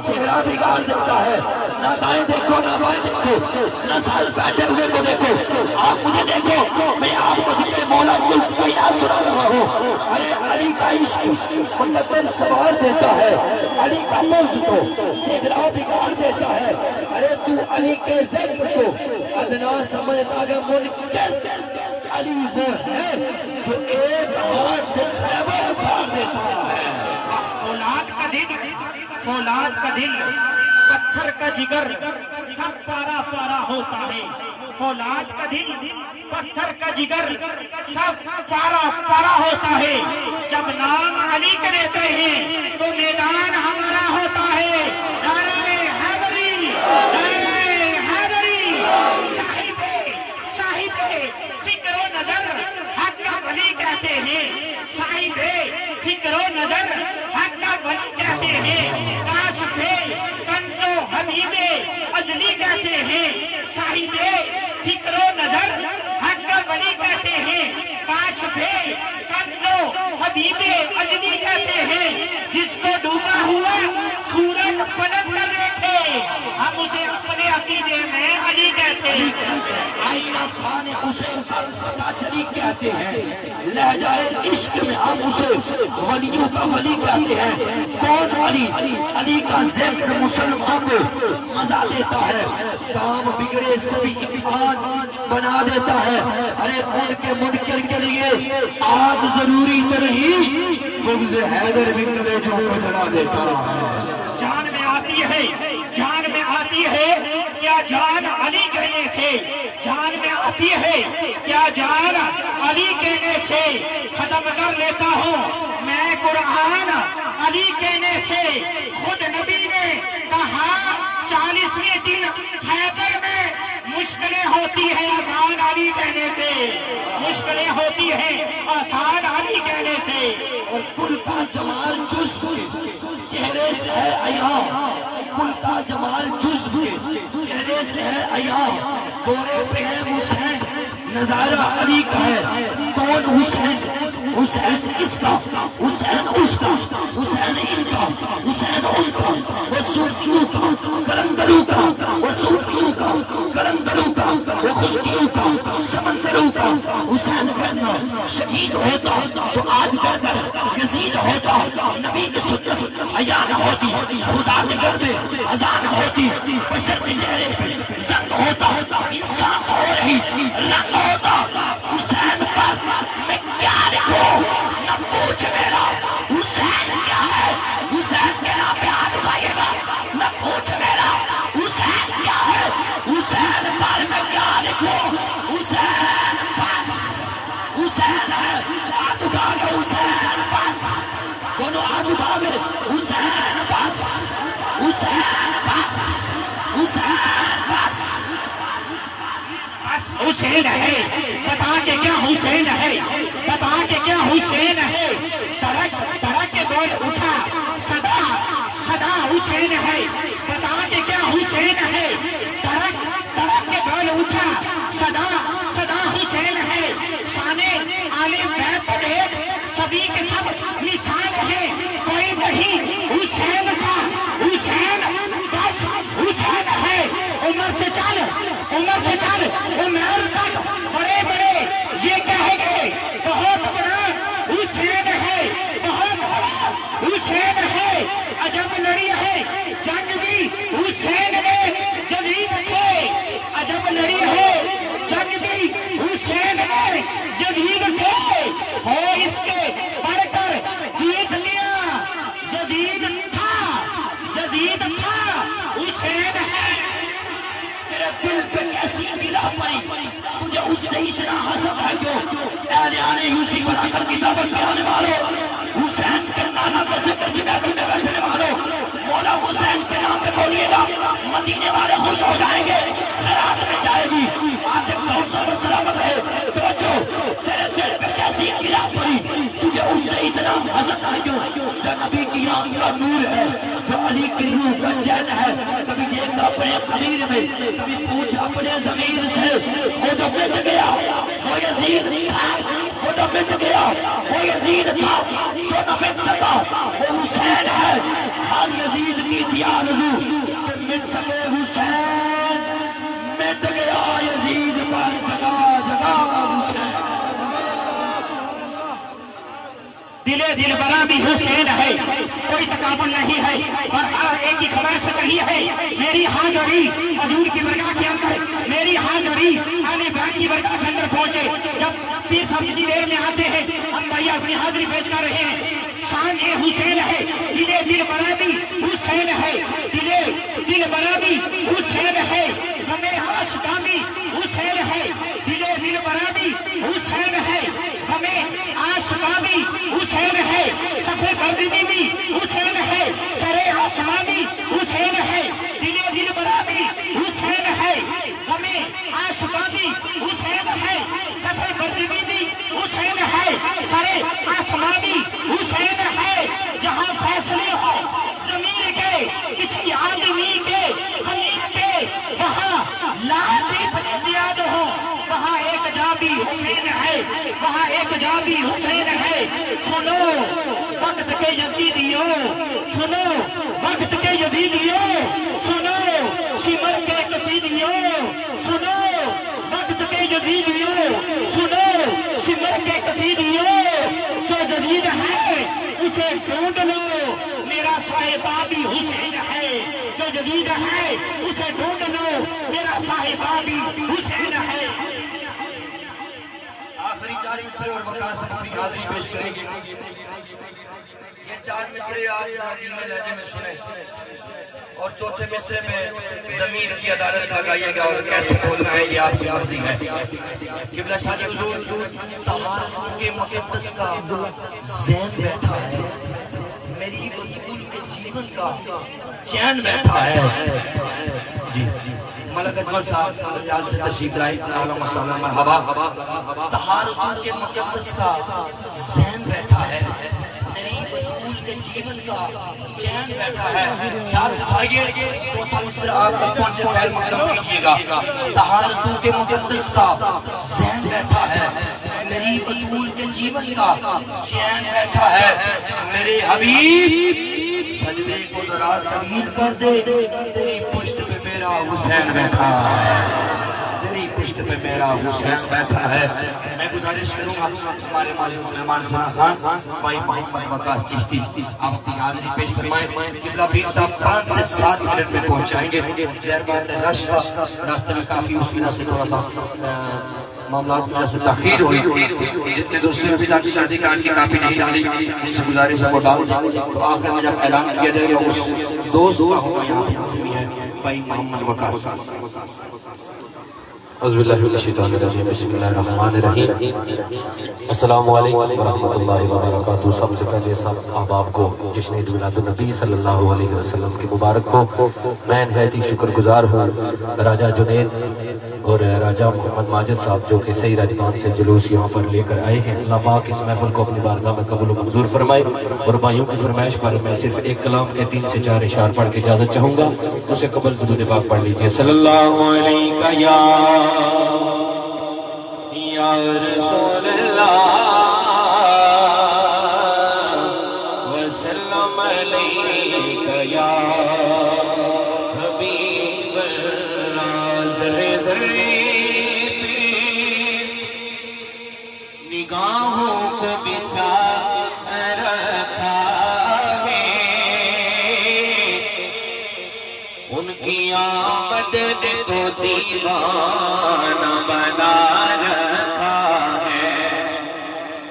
چہرہ بگاڑ دیتا ہے۔ نہ دائیں دیکھو نہ بائیں دیکھو، نہ سال بیٹھے ہوئے کو دیکھو، آپ مجھے دیکھو، میں آپ کو ذکر مولا کل کی یاد سنا رہا ہوں۔ ارے علی کا عشق مقدر سوار دیتا ہے، علی کا بغض تو چہرہ بگاڑ دیتا ہے۔ ارے تو علی کے ذکر کو ادنا سمجھتا کہ منکر، علی وہ ہے جو ایک ہاتھ سے خیبر اٹھا دیتا ہے۔ فولاد کا دل، فولاد کا دل، پتھر کا جگر، سب پارا پارا ہوتا ہے۔ فولاد کا دل، پتھر کا جگر، سب پارا پارا ہوتا ہے۔ جب نام علی کے لیتے ہیں تو میدان ہمارا ہوتا ہے۔ نعرہ حیدری، نعرہ حیدری۔ صاحب فکر و نظر ولی کہتے ہیں، کاش تھے کنزو حبیبے اجلی کہتے ہیں، صاحب فکر و نظر حق کا ولی کہتے ہیں، کاش تھے کنزو حبیبے اجلی کہتے ہیں، جس کو ڈوبا ہوا سورج پلٹ کر دیکھے، ہم اسے اپنے عقیدے میں علی کہتے ہیں۔ آئینہ خان حسین کا شریک کہتے ہیں، لہجہ عشق میں ہم اسے ولیوں کا ولی کہتے ہیں۔ کون علی؟ علی کا ذکر مسلمان کو مزہ دیتا ہے، کام بگڑے سبھی امتحان بنا دیتا ہے۔ ارے ان کے منکر کے لیے آگ ضروری تو نہیں، بغض حیدر بھی کلیجوں کو جلا دیتا ہے۔ جان میں آتی ہے، جان میں آتی ہے کیا جان علی کہنے سے، جان میں آتی ہے کیا جان علی کہنے سے، ختم کر لیتا ہوں میں قرآن علی کہنے سے۔ خود نبی نے کہا 40ویں دن حیدر میں مشکلیں ہوتی ہیں آسان علی کہنے سے، مشکلیں ہوتی ہیں آسان علی کہنے سے۔ اور کل کا جمال جزو چہرے سے ہے عیاں، کل کا جمال جزو چہرے سے ہے عیاں، گورے پہ ہے حسین نظارہ علی کا ہے۔ کون حسین؟ حسین اس کا، حسین اس کا، حسین ان کا، حسین ان کا، وہ سرسو کا، کرندلو کا، وہ سرسو کا، کرندلو کا، وہ خشکیوں کا، سمندروں کا۔ حسین کرنا شہید ہوتا تو آج کر یزید ہوتا، نبی کی سنت حیا نہ ہوتی، خدا کے گھر میں اذان ہوتی، بشر کے چہرے پہ زنگ ہوتا، انسان ہو رہی رنگ ہوتا۔ حسین پر میں کیا لکھوں نہ پوچھ میرا، حسین کیا ہے؟ حسین کے نام پہ ہاتھ اٹھائیے گا، نہ پوچھ میرا حسین کیا ہے؟ حسین پر میں کیا لکھوں؟ حسین بس حسین ہے، ہاتھ اٹھا کے حسین بس، دونوں ہاتھ اٹھا کے حسین بس، حسین بس، حسین بس۔ بس حسین ہے، بتا کہ کیا حسین ہے، بتا کہ کیا حسین ہے۔ تڑک تڑک کے بول اٹھا صدا صدا حسین ہے، بتا کہ کیا حسین ہے۔ تڑک تڑک کے بول اٹھا صدا صدا حسین ہے۔ شان آل بیت دیکھ سبھی کے سب مثال ہے، کوئی نہیں حسین سا، حسین بس حسین ہے۔ عمر سے چل، عمر سے چل، عمر تک بڑے بڑے یہ کہے گے بہت بڑا حسین ہے، بہت بڑا حسین ہے۔ عجب لڑی ہے جنگ بھی حسین نے جدید سے، عجب لڑی ہے جنگ بھی حسین نے جدید سے، ہو اس کے بڑھ کر جیت لیا جدید تھا، جدید تھا حسین ہے۔ تیرے دل پہ کیسی ملا پڑی، تجھے اس سے اتنا حسد ہے کیوں؟ اہل آنے یوسی بنا کر کی دعوت پہ آنے والوں، حسین کے نانا کا ذکر کی محفل میں بیٹھنے والوں، مولا حسین کے نام پہ بولیے گا، مدینے والے خوش ہو جائیں گے، خیرات میں جائے گی۔ آتک صلی سلامت ہے، توجہ تیرے دل پہ کیسی ملا پڑی، تجھے اس سے اتنا حسد ہے کیوں؟ جو نبی کی آنکھ کا نور ہے، جو علی کی روح کا چین ہے، کبھی دیکھ اپنے خمیر میں، کبھی پوچھ اپنے ضمیر سے، وہ جو مٹ گیا وہ یزید تھا، وہ جو مٹ گیا وہ یزید تھا، جو نہ مٹ سکا وہ حسین ہے۔ ہر یزید کی تھی آرزو کہ مٹ سکے حسین، مٹ گیا یزید پر جگہ جگہ حسین۔ دلے دل برا بھی حسین ہے، کوئی تقابل نہیں ہے، اور ہر ایک کی خواہش رہی ہے میری حاضری حضور کی برگاہ کے اندر، میری حاضری آل بیت کی برگاہ کے اندر پہنچے۔ جب پیر صاحب اتنی دیر میں آتے ہیں، ہم بھائی اپنی حاضری پیش کر رہے ہیں۔ شان یہ حسین ہے، دلے دل برا بھی حسین ہے، دلے دل برا بھی حسین ہے، ہمیں عاشقاں بھی حسین ہے، دلے دل برا بھی حسین ہے، ہمیں عاشقاں بھی حسین ہے، صفِ گردنی بھی حسین ہے، سرے آسمان بھی حسین ہے، دلے دل برابی حسین ہے، غمِ آشکانی حسین ہے، صفحہ بردگی حسین ہے، سرے آسمانی حسین ہے، جہاں فیصلے ہو ضمیر کے کسی آدمی کے خمیر کے، وہاں لاٹھی پر زیاد ہو، وہاں ایک جابی حسین ہے، وہاں ایک جابی حسین ہے۔ سنو وقت کے یزیدیوں، سنو وقت کے یزیدیوں، سنو شمر کے قصیدیوں، سنو وقت کے یزیدیوں، سنو شمر کے قصیدیوں، جو جدید ہے اسے ڈھونڈ لو، میرا صاحبہ بھی حسین ہے، جو جدید ہے اسے ڈھونڈ لو، میرا صاحبہ بھی حسین ہے۔ آخری 4 مصرے اور وقت سے اپنی حاضری پیش کریں گے۔ یہ 4 مصرے آپ حدیث میں لہجے میں سنیں اور چوتھے مصرے میں ضمیر کی عدالت لگائیے گا اور کیسے بولنا ہے یہ آپ کی مرضی ہے۔ قبلہ شاہ جی حضور طہارت کے مقدس کا زین بیٹھا ہے، میری بطول کے جیون کا چین بیٹھا ہے۔ جی ملک اجمل صاحب جال سے تشریف لائے، اللہم صلی مرحبا۔ طہارت کے مقدس کا زین بیٹھا ہے، میری بطول کے جیون کا چین بیٹھا ہے۔ ساتھ بھائیے چوتھا مصرع آپ تک پہنچے خیر مقدم کیجئے گا۔ طہارت کے مقدس کا زین بیٹھا ہے، میری بطول کے جیون کا چین بیٹھا ہے۔ میرے حبیب سجدے کو ذرا طویل کر دے، تیری پشت پہ میرا حسین بیٹھا ہے، تیری پشت پہ میرا حسین بیٹھا ہے۔ میں گزارش کروں گا ہمارے معزز مہمان خان بھائی محمد وقاص چشتی آپ اپنی حاضری پیش فرمائیں۔ قبلہ پیر صاحب 5 سے 7 منٹ میں پہنچ جائیں گے۔ ظاہر بات ہے رش راستے میں کافی اس وجہ سے تھوڑا سا معاملات میں سے تاخیر ہوئی، جتنے دوستوں نے پتا کی شادی کارڈ کی کاپی نہیں ڈالی ان سے گزارش ہے وہ ڈال دیں۔ تو آخر میں جب اعلان کیا جائے گا اس دوست کا ہوگا یہاں پہ حاضری ہے بھائی محمد وقاص۔ اعوذ باللہ من الشیطان الرجیم، بسم اللہ الرحمن الرحیم۔ السلام علیکم ورحمۃ اللہ وبرکاتہ۔ سب سے پہلے سب احباب کو جشن عید میلاد النبی صلی اللہ علیہ وسلم کی مبارک ہو۔ میں نہایت ہی شکر گزار ہوں راجہ جنید اور راجہ محمد ماجد صاحب جو کہ صحیح رجبان سے جلوس یہاں پر لے کر آئے ہیں۔ اللہ پاک اس محفل کو اپنی بارگاہ میں قبول و منظور فرمائے۔ اور بھائیوں کی فرمائش پر میں صرف ایک کلام کے 3 سے 4 اشعار پڑھ کے اجازت چاہوں گا، اسے قبل درود پاک پڑھ لیجئے۔ صلی اللہ علیہ یا رسول اللہ وسلم علیکہ یا حبیب اللہ۔ ذرے ذرے پہ نگاہوں کو بچھا رکھا ہے، ان کی آمد نے تو دیوانہ بنا رکھا ہے،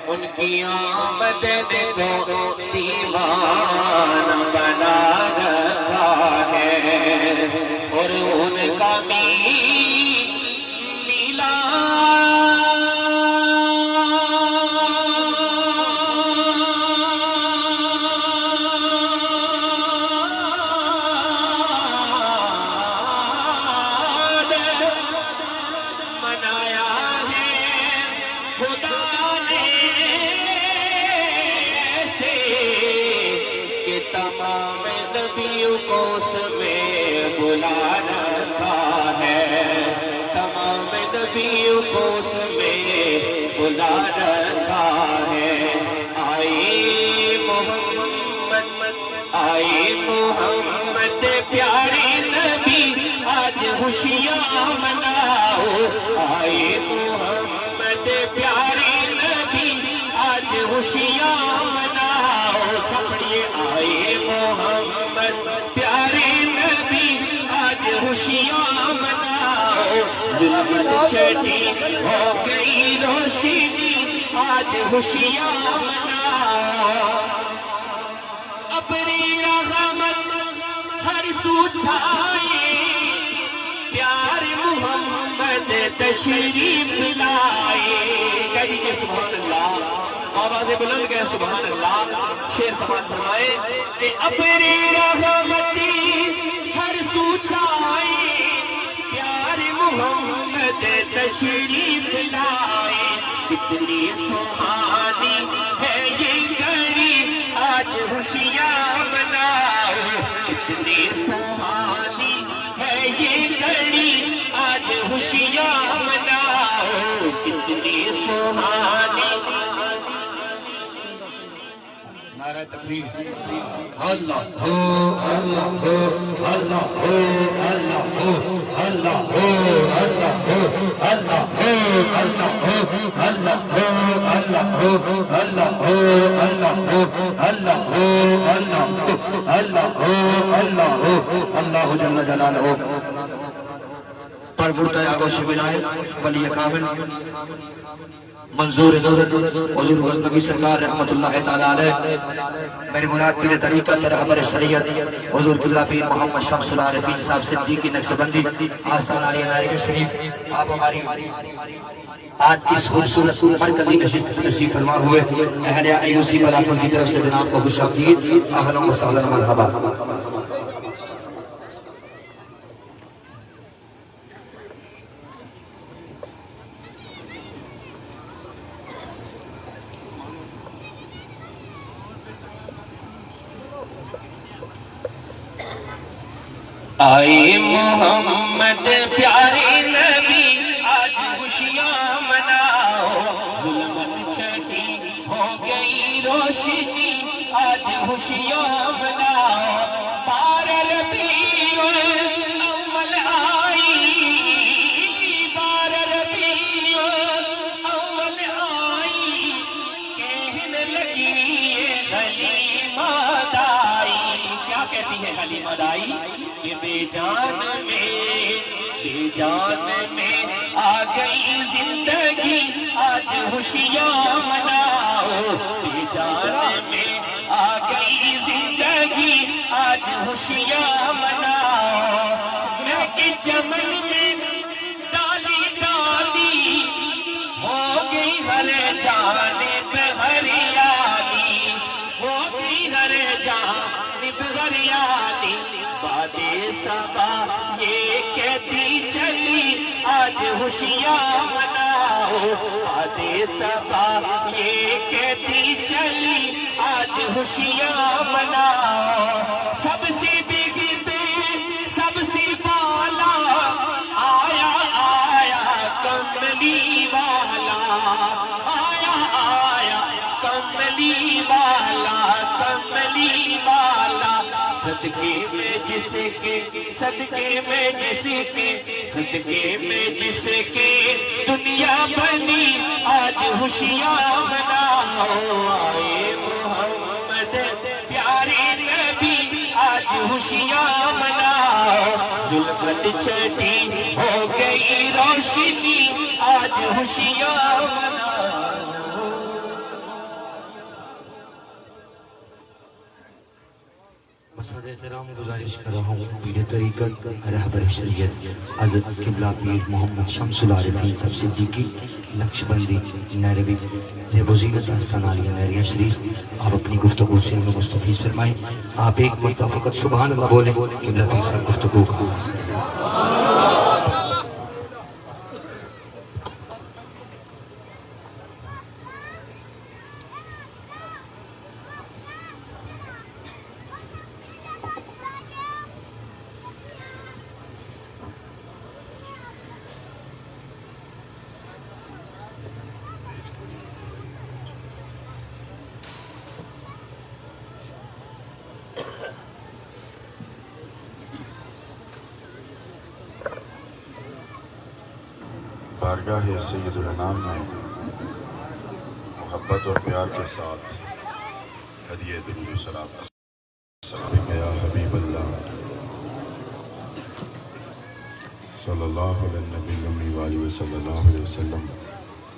ان کی آمد نے تو دیوانہ بنا رکھا ہے، اور ان کا تمام نبیوں کو اس میں بلا رکھا ہے، تمام نبیوں کو اس میں بلا رکھا ہے۔ آئے محمد پیارے نبی آج خوشیاں مناؤ، آئے محمد پیارے نبی آج خوشیاں مناؤ، سبھیے آئے محمد پیارے نبی آج خوشیاں مناؤ، ظلمت چھٹی ہو گئی روشنی آج خوشیاں مناؤ، اپنی رحمت ہر سو چھائے، پیار محمد تشریف لائے۔ کہہ دیجئے سبحان اللہ، آوازیں بلند کہیں سبحان اللہ، شیر سماعت فرمائے کہ اپنی رحمتی ہر سو چھائے، تشریف لائے کتنی سہانی ہے یہ گھڑی آج خوشیاں مناؤ کتنی سہانی ہے یہ گھڑی آج خوشیاں مناؤ کتنی سہانی نعرہ تکبیر اللہ ہو اللہ ہو اللہ ہو اللہ ہو اللہ ہو اللہ ہو اللہ ہو اللہ ہو اللہ ہو اللہ ہو اللہ ہو اللہ ہو اللہ ہو اللہ ہو اللہ ہو اللہ ہو اللہ جل جلالہ پرورتہ آگوش بلائے ولی کامل منظور نظر حضور غزنوی سرکار رحمت اللہ تعالیٰ علیہ میری مراد پیر طریقت رہبر شریعت حضور قبلہ پیر محمد شمس العارفین صاحب صدیقی نقشبندی آستان علیہ ناری شریف آپ ہماری آج اس خوبصورت مرکزی نشست تشریف فرما ہوئے اہل ایوسی بلاکن کی طرف سے جناب کو خوش آمدید اہلا و سہلا مرحبا آئے محمد پیارے نبی آج خوشیاں مناؤ ظلمت چھٹی ہو گئی روشنی آج خوشیاں مناؤ بار ربیع الاول آئی بار ربیع الاول آئی کہنے لگی یہ حلیمہ دائی کیا کہتی ہے حلیمہ دائی کہ بے جان میں آ گئی زندگی آج خوشیاں مناؤ بے جان میں آ گئی زندگی آج خوشیاں مناؤ میں کہ چمن میں ڈالی ڈالی ہو گئی ہر جانب ہریالی ہو گئی ہر جانب ہریالی بادِ صبا یہ کہتی چلی آج خوشیاں مناؤ بادِ صبا یہ کہتی چلی آج خوشیاں مناؤ سب سے بگڑتے سب سے بالا آیا آیا کملی والا آیا آیا کملی والا کملی والا صدقے میں جس کے صدقے میں جس کے صدقے میں جس کے دنیا بنی آج خوشیاں مناؤ آئے محمد پیارے نبی آج خوشیاں مناؤ ظلمت چھٹی ہو گئی روشنی آج خوشیاں مناؤ مسجد احترام گزارش کر رہا ہوں پیر طریقت رہبر شریعت حضرت قبلہ پیر محمد شمس العارفین صاحب صدیقی نقشبندی نیروی زیب و زینت آستان عالیہ نیریہ شریف آپ اپنی گفتگو سے ہمیں مستفیض فرمائیں آپ ایک مرتبہ فقط سبحان اللہ بولیں قبلہ تم سب گفتگو کا آغاز کریں بارگاہ سید الانام میں محبت اور پیار کے ساتھ ہدیہ درود و سلام السلام یا حبیب اللہ صلی اللہ علیہ نبی وآلہ صلی اللہ علیہ وسلم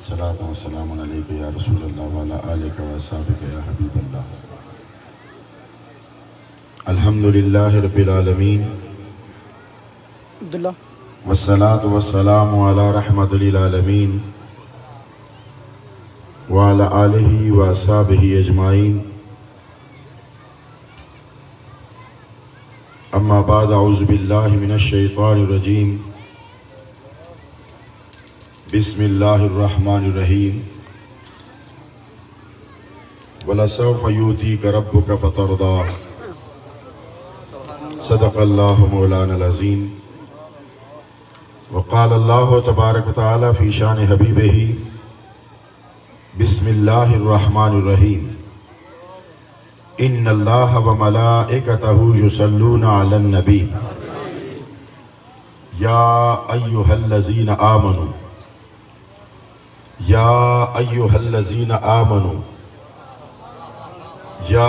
صلاۃ و سلام علیک یا رسول اللہ وعلی آلک و اصحابک یا حبیب اللہ الحمدللہ رب العالمین عبداللہ والصلاة والسلام على رحمة للعالمين وعلى آله وأصحابه أجمعين أما بعد أعوذ بالله من الشيطان الرجيم بسم اللہ الرحمن الرحیم وَلَسَوْفَ يُؤْتِيكَ رَبُّكَ فَتَرْضَىٰ صدق اللہ مولانا العظیم وقال اللہ تبارک وتعالی فی شان حبیبہ بسم اللہ الرحمن الرحیم ان اللہ وملائکتہ یصلون علی النبی یا ایہا الذین آمنوا یا ایہا الذین آمنوا یا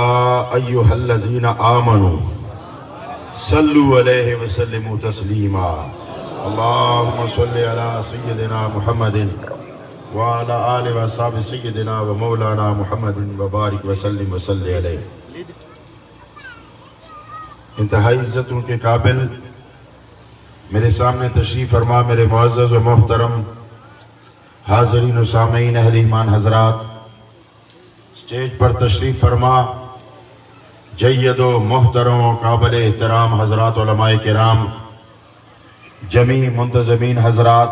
ایہا الذین آمنوا صلوا علیہ وسلموا تسلیما اللہم صلی علی سیدنا محمد وعلی آل وصحب سیدنا و مولانا محمد وبارک وسلم وصلی علیہ. انتہائی عزتوں کے قابل میرے سامنے تشریف فرما میرے معزز و محترم حاضرین و سامعین اہل ایمان حضرات، سٹیج پر تشریف فرما جید و محترم و قابل احترام حضرات علماء کرام، جمیع منتظمین حضرات،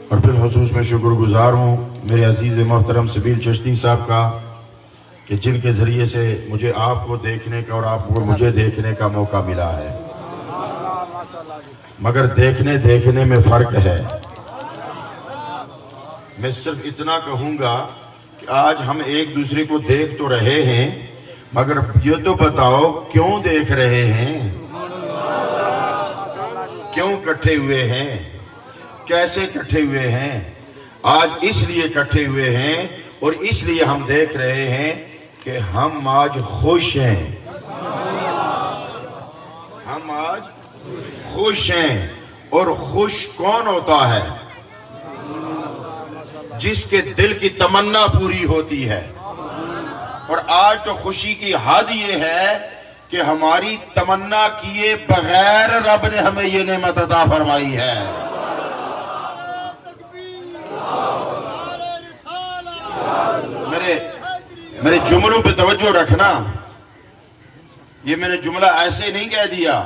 اور بالخصوص میں شکر گزار ہوں میرے عزیز محترم سبیل چشتی صاحب کا کہ جن کے ذریعے سے مجھے آپ کو دیکھنے کا اور آپ کو مجھے دیکھنے کا موقع ملا ہے، مگر دیکھنے میں فرق ہے. میں صرف اتنا کہوں گا کہ آج ہم ایک دوسرے کو دیکھ تو رہے ہیں، مگر یہ تو بتاؤ کیوں دیکھ رہے ہیں، کیوں کٹھے ہوئے ہیں، کیسے کٹھے ہوئے ہیں؟ آج اس لیے کٹھے ہوئے ہیں اور اس لیے ہم دیکھ رہے ہیں کہ ہم آج خوش ہیں، ہم آج خوش ہیں. اور خوش کون ہوتا ہے؟ جس کے دل کی تمنا پوری ہوتی ہے. اور آج تو خوشی کی حد یہ ہے کہ ہماری تمنا کیے بغیر رب نے ہمیں یہ نعمت عطا فرمائی ہے. میرے جملوں پہ توجہ رکھنا، یہ میں نے جملہ ایسے نہیں کہہ دیا،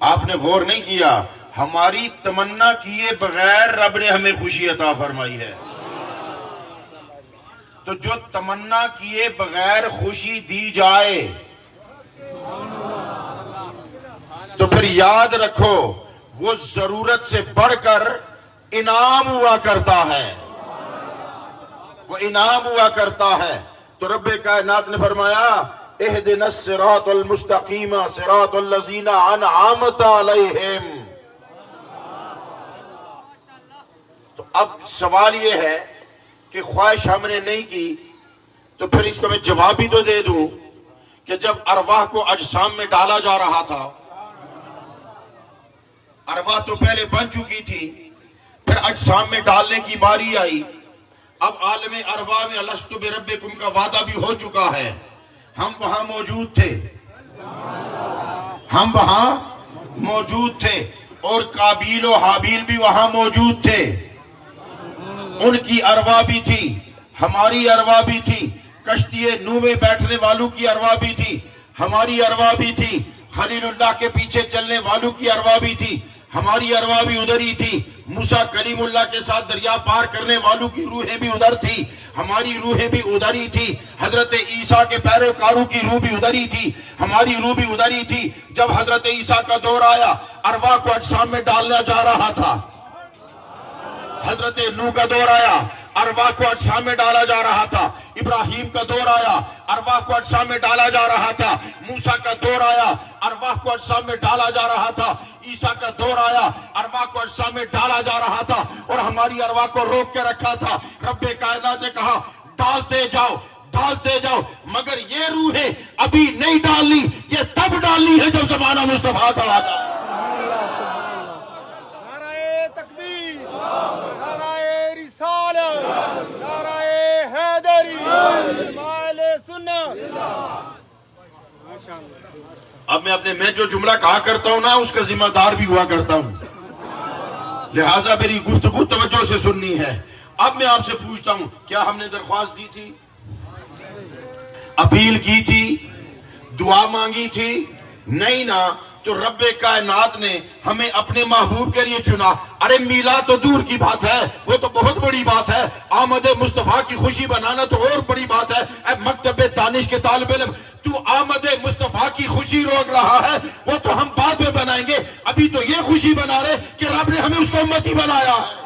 آپ نے غور نہیں کیا. ہماری تمنا کیے بغیر رب نے ہمیں خوشی عطا فرمائی ہے. تو جو تمنا کیے بغیر خوشی دی جائے تو پھر یاد رکھو وہ ضرورت سے بڑھ کر انعام ہوا کرتا ہے، وہ انعام ہوا کرتا ہے. تو رب کائنات نے فرمایا اہدنا الصراط المستقیم صراط الذین انعمت علیہم. تو اب سوال یہ ہے کہ خواہش ہم نے نہیں کی تو پھر اس کو میں جواب بھی تو دے دوں کہ جب ارواح کو اجسام میں ڈالا جا رہا تھا، ارواح تو پہلے بن چکی تھی، پھر اجسام میں ڈالنے کی باری آئی. اب عالم ارواح میں الست بربکم کا وعدہ بھی ہو چکا ہے. ہم وہاں موجود تھے، ہم وہاں موجود تھے، اور قابیل و حابیل بھی وہاں موجود تھے. ان کی ارواح بھی تھی، ہماری ارواح بھی تھی، کشتی نوح میں بیٹھنے والوں کی ارواح بھی تھی، ہماری ارواح بھی تھی، خلیل اللہ کے پیچھے چلنے والوں کی ارواح بھی تھی، ہماری ارواح بھی ادھر ہی تھی. موسیٰ کلیم اللہ کے ساتھ دریا پار کرنے والوں کی روحیں بھی ادھر تھی، ہماری روحیں بھی ادھر ہی تھی. حضرت عیسیٰ کے پیروکاروں کی روح بھی ادھر ہی تھی، ہماری روح بھی ادھر ہی تھی. جب حضرت عیسیٰ کا دور آیا، ارواح کو اجسام میں ڈالنا جا رہا تھا. حضرت نوح کا دور آیا، ارواح کو اجسام میں ڈالا جا رہا تھا. ابراہیم کا دور آیا، ارواح کو اجسام میں ڈالا جا رہا تھا. موسیٰ کا دور آیا، ارواح کو اجسام میں ڈالا جا رہا تھا. عیسیٰ کا دور آیا، ارواح کو اجسام میں ڈالا جا رہا تھا، اور ہماری ارواح کو روک کے رکھا تھا. رب کائنات نے کہا ڈالتے جاؤ، ڈالتے جاؤ، مگر یہ روحیں ابھی نہیں ڈالنی، یہ تب ڈالنی ہے جب زمانہ مصطفیٰ کا آگا. نعرہ تکبیر، نعرہ رسالت، نعرہ حیدری، اہل سنت. اب میں جو جملہ کہا کرتا ہوں نا، اس کا ذمہ دار بھی ہوا کرتا ہوں، لہٰذا میری گفتگو توجہ سے سننی ہے. اب میں آپ سے پوچھتا ہوں، کیا ہم نے درخواست دی تھی، اپیل کی تھی، دعا مانگی تھی؟ نہیں نا. تو رب کائنات نے ہمیں اپنے محبوب کے لیے چنا. ارے میلاد تو دور کی بات ہے, وہ تو بہت بڑی بات ہے. آمد مصطفیٰ کی خوشی بنانا تو اور بڑی بات ہے. اے مکتب دانش کے طالب علم, تو آمد مصطفیٰ کی خوشی روک رہا ہے, وہ تو ہم بعد میں بنائیں گے. ابھی تو یہ خوشی بنا رہے کہ رب نے ہمیں اس کو امتی بنایا ہے.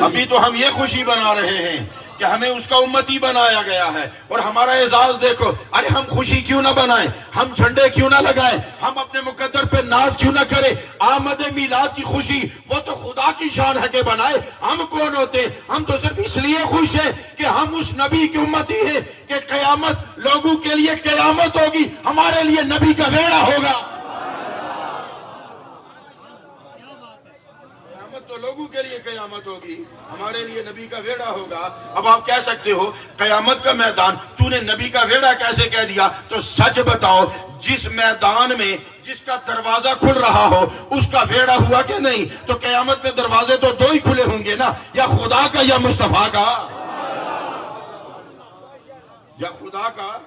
ابھی تو ہم یہ خوشی بنا رہے ہیں کہ ہمیں اس کا امتی بنایا گیا ہے. اور ہمارا اعزاز دیکھو. ارے ہم خوشی کیوں نہ بنائیں, ہم جھنڈے کیوں نہ لگائیں, ہم اپنے مقدر پہ ناز کیوں نہ کریں. آمد میلاد کی خوشی وہ تو خدا کی شان ہے کہ بنائے. ہم کون ہوتے؟ ہم تو صرف اس لیے خوش ہیں کہ ہم اس نبی کی امتی ہیں کہ قیامت لوگوں کے لیے قیامت ہوگی, ہمارے لیے نبی کا ویڑا ہوگا. تو لوگوں کے لیے قیامت ہوگی, ہمارے لیے نبی کا ویڑا ہوگا. اب آپ کہہ سکتے ہو قیامت کا میدان, تو نے نبی کا ویڑا کیسے کہہ دیا؟ تو سچ بتاؤ, جس میدان میں جس کا دروازہ کھل رہا ہو اس کا ویڑا ہوا کہ نہیں؟ تو قیامت میں دروازے تو دو ہی کھلے ہوں گے نا, یا خدا کا یا مصطفیٰ کا. یا خدا کا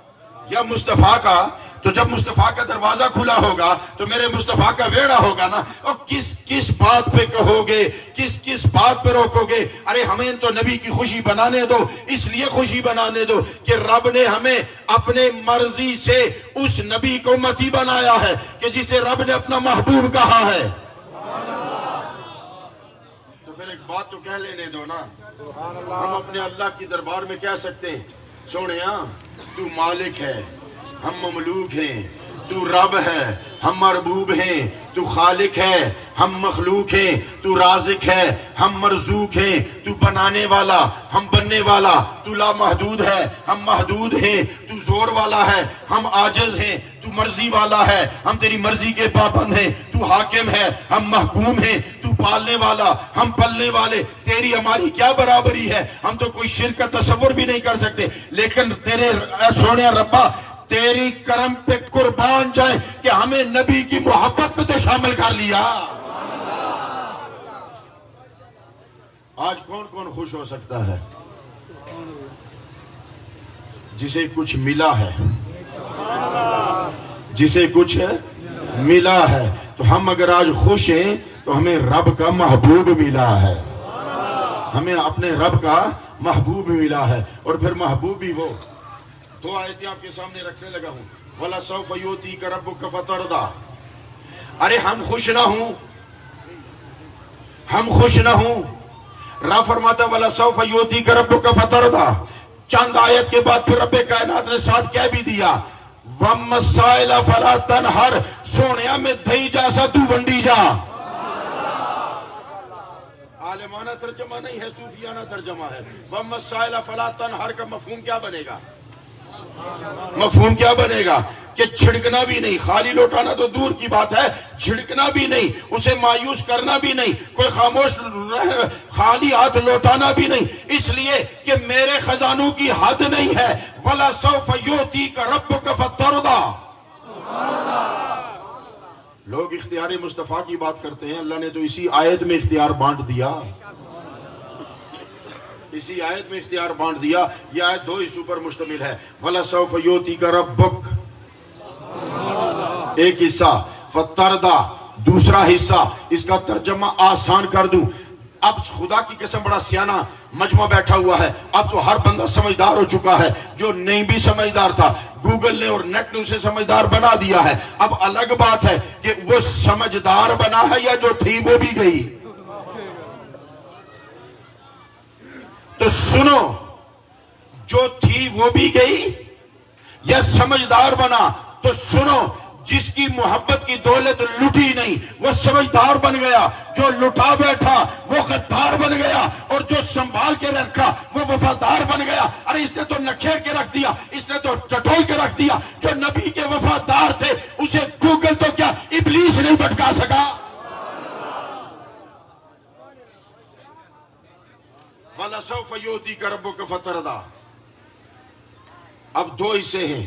یا مصطفیٰ کا. تو جب مصطفیٰ کا دروازہ کھلا ہوگا تو میرے مصطفیٰ کا ویڑا ہوگا نا. اور کس بات پہ کہو گے, کس بات پہ روکو گے؟ ارے ہمیں تو نبی کی خوشی بنانے دو. اس لیے خوشی بنانے دو کہ رب نے ہمیں اپنے مرضی سے اس نبی کو امتی بنایا ہے کہ جسے رب نے اپنا محبوب کہا ہے. تو پھر ایک بات تو کہہ لینے دو نا. ہم اپنے اللہ کی دربار میں کہہ سکتے ہیں, سونیا تو مالک ہے, ہم مملوک ہیں. تو رب ہے, ہم مربوب ہیں. تو خالق ہے, ہم مخلوق ہیں. تو رازق ہے, ہم مرزوق ہیں. تو بنانے والا, ہم بننے والا. تو لامحدود ہے, ہم محدود ہیں. تو زور والا ہے, ہم عاجز ہیں. تو مرضی والا ہے, ہم تیری مرضی کے پابند ہیں. تو حاکم ہے, ہم محکوم ہیں. تو پالنے والا, ہم پلنے والے. تیری ہماری کیا برابری ہے؟ ہم تو کوئی شرک کا تصور بھی نہیں کر سکتے. لیکن تیرے سونے ربا تیری کرم پہ قربان جائیں کہ ہمیں نبی کی محبت میں تو شامل کر لیا. آج کون کون خوش ہو سکتا ہے؟ جسے کچھ ملا ہے, جسے کچھ ملا ہے. تو ہم اگر آج خوش ہیں تو ہمیں رب کا محبوب ملا ہے, ہمیں اپنے رب کا محبوب ملا ہے. اور پھر محبوب بھی وہ دو آیتیں آپ کے سامنے رکھنے لگا ہوں. وَلَسَوْفَ يُؤْتِيكَ رَبُّكَ فَتَرْضَىٰ. ارے ہم خوش نہ ہوں, ہم خوش نہ ہوں. رب فرماتا وَلَسَوْفَ يُؤْتِيكَ رَبُّكَ فَتَرْضَىٰ. چند آیت کے بعد پھر رب کائنات نے ساتھ کہہ بھی دیا وَأَمَّا السَّائِلَ فَلَا تَنْهَرْ. سونیا میں دہی جیسا تو ونڈی جا. عالمانہ ترجمہ نہیں ہے, صوفیانہ ترجمہ ہے. وَأَمَّا السَّائِلَ فَلَا تَنْهَرْ کا مفہوم کیا بنے گا؟ مفہوم کیا بنے گا کہ چھڑکنا بھی نہیں, خالی لوٹانا تو دور کی بات ہے, چھڑکنا بھی نہیں, اسے مایوس کرنا بھی نہیں, کوئی خاموش خالی ہاتھ لوٹانا بھی نہیں. اس لیے کہ میرے خزانوں کی حد نہیں ہے. وَلَسَوْفَ يُؤْتِيكَ رَبُّكَ فَتَرْضَىٰ. لوگ اختیار مصطفیٰ کی بات کرتے ہیں, اللہ نے تو اسی آیت میں اختیار بانٹ دیا, اسی آیت میں اختیار بانٹ دیا. یہ آیت دو حصوں پر مشتمل ہے. وَلَسَوْفَ يُؤْتِيكَ رَبُّكَ ایک حصہ, فَتَرْضَىٰ دوسرا حصہ. اس کا ترجمہ آسان کر دوں. اب خدا کی قسم بڑا سیانہ مجمع بیٹھا ہوا ہے. اب تو ہر بندہ سمجھدار ہو چکا ہے. جو نہیں بھی سمجھدار تھا گوگل نے اور نیٹ نے اسے سمجھدار بنا دیا ہے. اب الگ بات ہے کہ وہ سمجھدار بنا ہے یا جو تھی وہ بھی گئی. تو سنو, جو تھی وہ بھی گئی یا سمجھدار بنا. تو سنو, جس کی محبت کی دولت لٹی نہیں وہ سمجھدار بن گیا, جو لٹا بیٹھا وہ غدار بن گیا, اور جو سنبھال کے رکھا وہ وفادار بن گیا. ارے اس نے تو نکھیر کے رکھ دیا, اس نے تو ٹٹول کے رکھ دیا. جو نبی کے وفادار تھے اسے گوگل تو کیا ابلیس نہیں بھٹکا سکا. وَلَسَوْفَ يُؤْتِيكَ رَبُّكَ فَتَرْضَىٰ. اب دو حصے ہیں.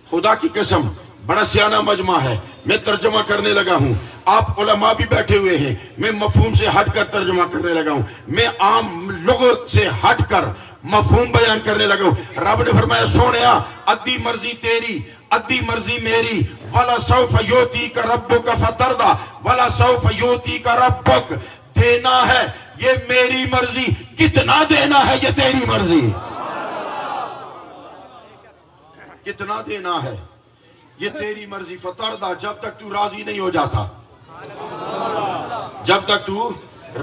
خدا کی قسم بڑا سیانہ مجمع ہے, میں ترجمہ کرنے لگا ہوں. آپ علماء بھی بیٹھے ہوئے ہیں, میں مفہوم سے ہٹ کر ترجمہ کرنے لگا ہوں. میں عام لغت سے ہٹ کر مفہوم بیان کرنے لگا ہوں. رب نے فرمایا سونیا ادھی مرضی تیری ادھی مرضی میری. وَلَا سَوْفَ يُؤْتِيكَ رَبُّكَ فَتَرْضَىٰ وَلَا سَوْفَ يُؤْتِيكَ رَبُّكَ. دینا ہے یہ میری مرضی, کتنا دینا ہے یہ تیری مرضی. کتنا دینا ہے یہ تیری مرضی. فترضیٰ جب تک تو راضی نہیں ہو جاتا, جب تک تو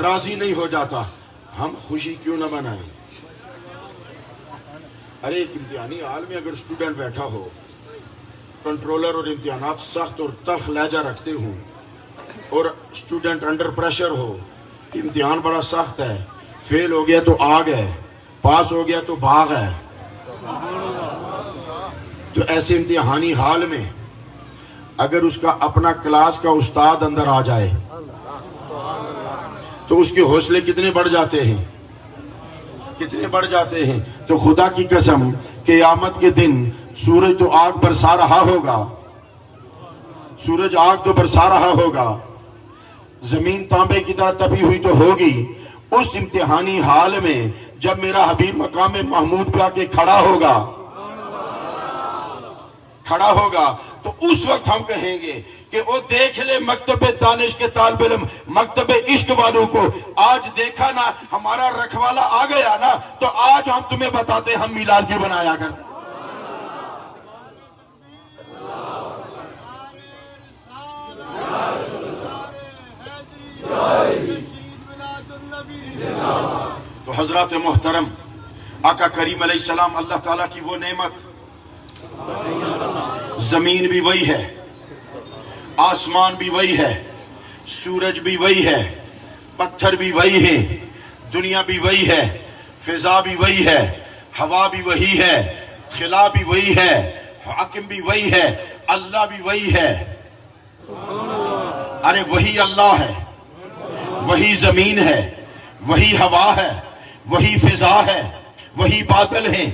راضی نہیں ہو جاتا. ہم خوشی کیوں نہ منائیں. ارے ایک امتحانی حال میں اگر اسٹوڈنٹ بیٹھا ہو, کنٹرولر اور امتحانات سخت اور تلخ لہجہ رکھتے ہوں, اور اسٹوڈنٹ انڈر پریشر ہو, امتحان بڑا سخت ہے, فیل ہو گیا تو آگ ہے, پاس ہو گیا تو باغ ہے, تو ایسے امتحانی حال میں اگر اس کا اپنا کلاس کا استاد اندر آ جائے تو اس کے حوصلے کتنے بڑھ جاتے ہیں, کتنے بڑھ جاتے ہیں. تو خدا کی قسم قیامت کے دن سورج تو آگ برسا رہا ہوگا, سورج آگ تو برسا رہا ہوگا, زمین تانبے کی طرح تپی ہوئی تو ہوگی. اس امتحانی حال میں جب میرا حبیب مقام محمود پہ آ کے کھڑا ہوگا, کھڑا ہوگا, تو اس وقت ہم کہیں گے کہ وہ دیکھ لے مکتب دانش کے طالب علم, مکتب عشق والوں کو. آج دیکھا نا ہمارا رکھوالا آ گیا نا, تو آج ہم تمہیں بتاتے ہم میلاد کی بنایا کرتے. تو حضرات محترم آقا کریم علیہ السلام, اللہ تعالیٰ کی وہ نعمت, زمین بھی وہی ہے, آسمان بھی وہی ہے, سورج بھی وہی ہے, پتھر بھی وہی ہے, دنیا بھی وہی ہے, فضا بھی وہی ہے, ہوا بھی وہی ہے, خلا بھی وہی ہے, حاکم بھی وہی ہے, اللہ بھی وہی ہے. ارے وہی اللہ ہے, وہی زمین ہے, وہی ہوا ہے, وہی فضا ہے, وہی بادل ہیں,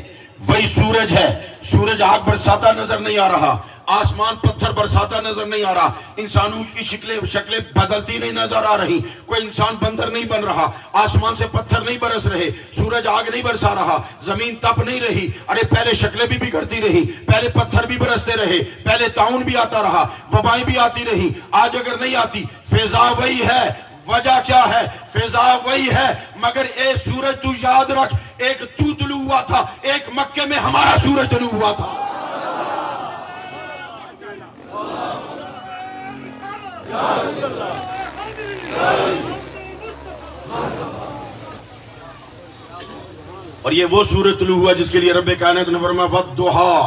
وہی سورج ہے. سورج آگ برساتا نظر نہیں آ رہا, آسمان پتھر برساتا نظر نہیں آ رہا, انسانوں کی شکلیں بدلتی نہیں نظر آ رہی, کوئی انسان بندر نہیں بن رہا, آسمان سے پتھر نہیں برس رہے, سورج آگ نہیں برسا رہا, زمین تپ نہیں رہی. ارے پہلے شکلیں بھی بگڑتی رہی, پہلے پتھر بھی برستے رہے, پہلے طاعون بھی آتا رہا, وبائیں بھی آتی رہی. آج اگر نہیں آتی, فضا وہی ہے. وجہ کیا ہے؟ فضا وہی ہے, مگر اے سورج تو یاد رکھ, ایک تو طلوع ہوا تھا, ایک مکے میں ہمارا سورج طلوع ہوا تھا. اور یہ وہ سورج طلوع ہوا جس کے لیے رب کائنات نے فرمایا وَالضُّحَىٰ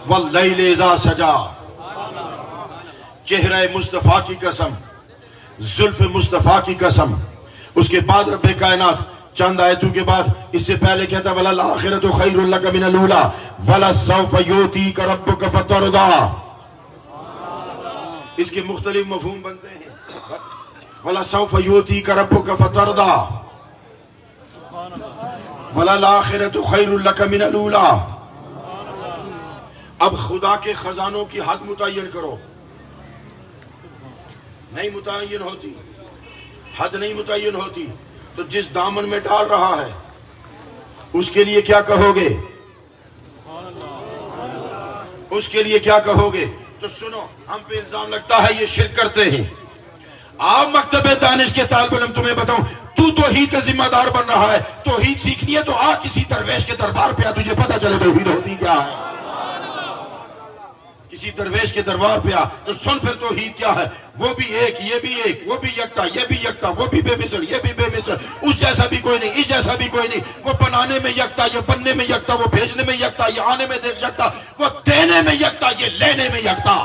وَاللَّيْلِ اِذَا سَجَىٰ. چہرہ مصطفیٰ کی قسم, زلف مصطفیٰ کی قسم. اس کے بعد رب کائنات چند آیتوں کے بعد اس سے پہلے کہتا وَلَلْآخِرَةُ خَيْرٌ لَكَ مِنَ الْأُولَىٰ وَلَسَوْفَ يُؤْتِيكَ رَبُّكَ فَتَرْضَىٰ. اس کے مختلف مفہوم بنتے ہیں. وَلَسَوْفَ يُؤْتِيكَ رَبُّكَ فَتَرْضَىٰ وَلَلْآخِرَةُ خَيْرٌ لَكَ مِنَ الْأُولَىٰ. اب خدا کے خزانوں کی حد متعین کرو. نہیں متعین ہوتی, حد نہیں متعین ہوتی, تو جس دامن میں ڈال رہا ہے اس کے لیے کیا کہو گے, اس کے لیے کیا کہو گے. تو سنو, ہم پہ الزام لگتا ہے یہ شرک کرتے ہیں. آپ مکتب دانش کے طالب علم, تمہیں بتاؤں, تو توحید کا ذمہ دار بن رہا ہے. توحید سیکھنی ہے تو آ کسی درویش کے دربار پہ آ, تجھے پتہ چلے توحید ہوتی کیا ہے. کسی درویش کے دربار پہ آ تو سن پھر توحید کیا ہے. وہ بھی ایک, یہ بھی ایک, وہ بھی یکتا, یہ بھی یکتا, وہ بھی بے مثل, یہ بھی بے مثل, اس جیسا بھی کوئی نہیں, اس جیسا بھی کوئی نہیں. وہ بنانے میں یکتا, یہ بننے میں یکتا, وہ بھیجنے میں یکتا, یہ آنے میں یکتا, وہ دینے میں یکتا, یہ لینے میں یکتا.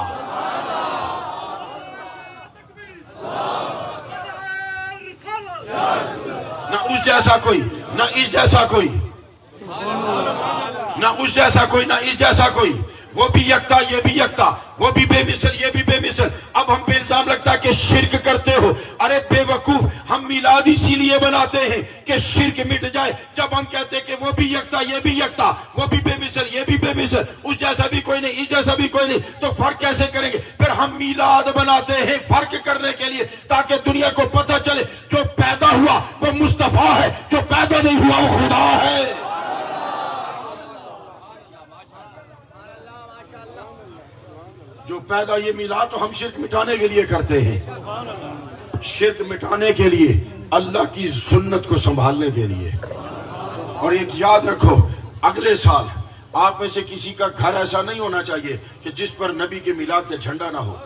نہ اس جیسا کوئی, نہ اس جیسا کوئی, نہ اس جیسا کوئی, نہ اس جیسا کوئی. وہ بھی یکتا, یہ بھی یکتا, وہ بھی بے مثل, یہ بھی بے مثل. اب ہم پہ الزام لگتا ہے کہ شرک کرتے ہو. ارے بے وقوف, ہم میلاد اسی لیے بناتے ہیں کہ شرک مٹ جائے. جب ہم کہتے ہیں کہ وہ بھی یکتا, یہ بھی یکتا, وہ بھی بے مثل, یہ بھی بے مثل, وسلم، اس جیسا بھی کوئی نہیں، اس جیسا بھی کوئی نہیں، تو فرق کیسے کریں گے؟ پھر ہم میلاد بناتے ہیں فرق کرنے کے لیے، تاکہ دنیا کو پتہ چلے جو پیدا ہوا وہ مصطفیٰ ہے، جو پیدا نہیں ہوا وہ خدا ہے۔ جو پیدا یہ میلاد تو ہم شرک مٹانے کے لیے کرتے ہیں، شرک مٹانے کے لیے، اللہ کی سنت کو سنبھالنے کے لیے۔ اور ایک یاد رکھو، اگلے سال آپ میں سے کسی کا گھر ایسا نہیں ہونا چاہیے کہ جس پر نبی کے میلاد کا جھنڈا نہ ہو،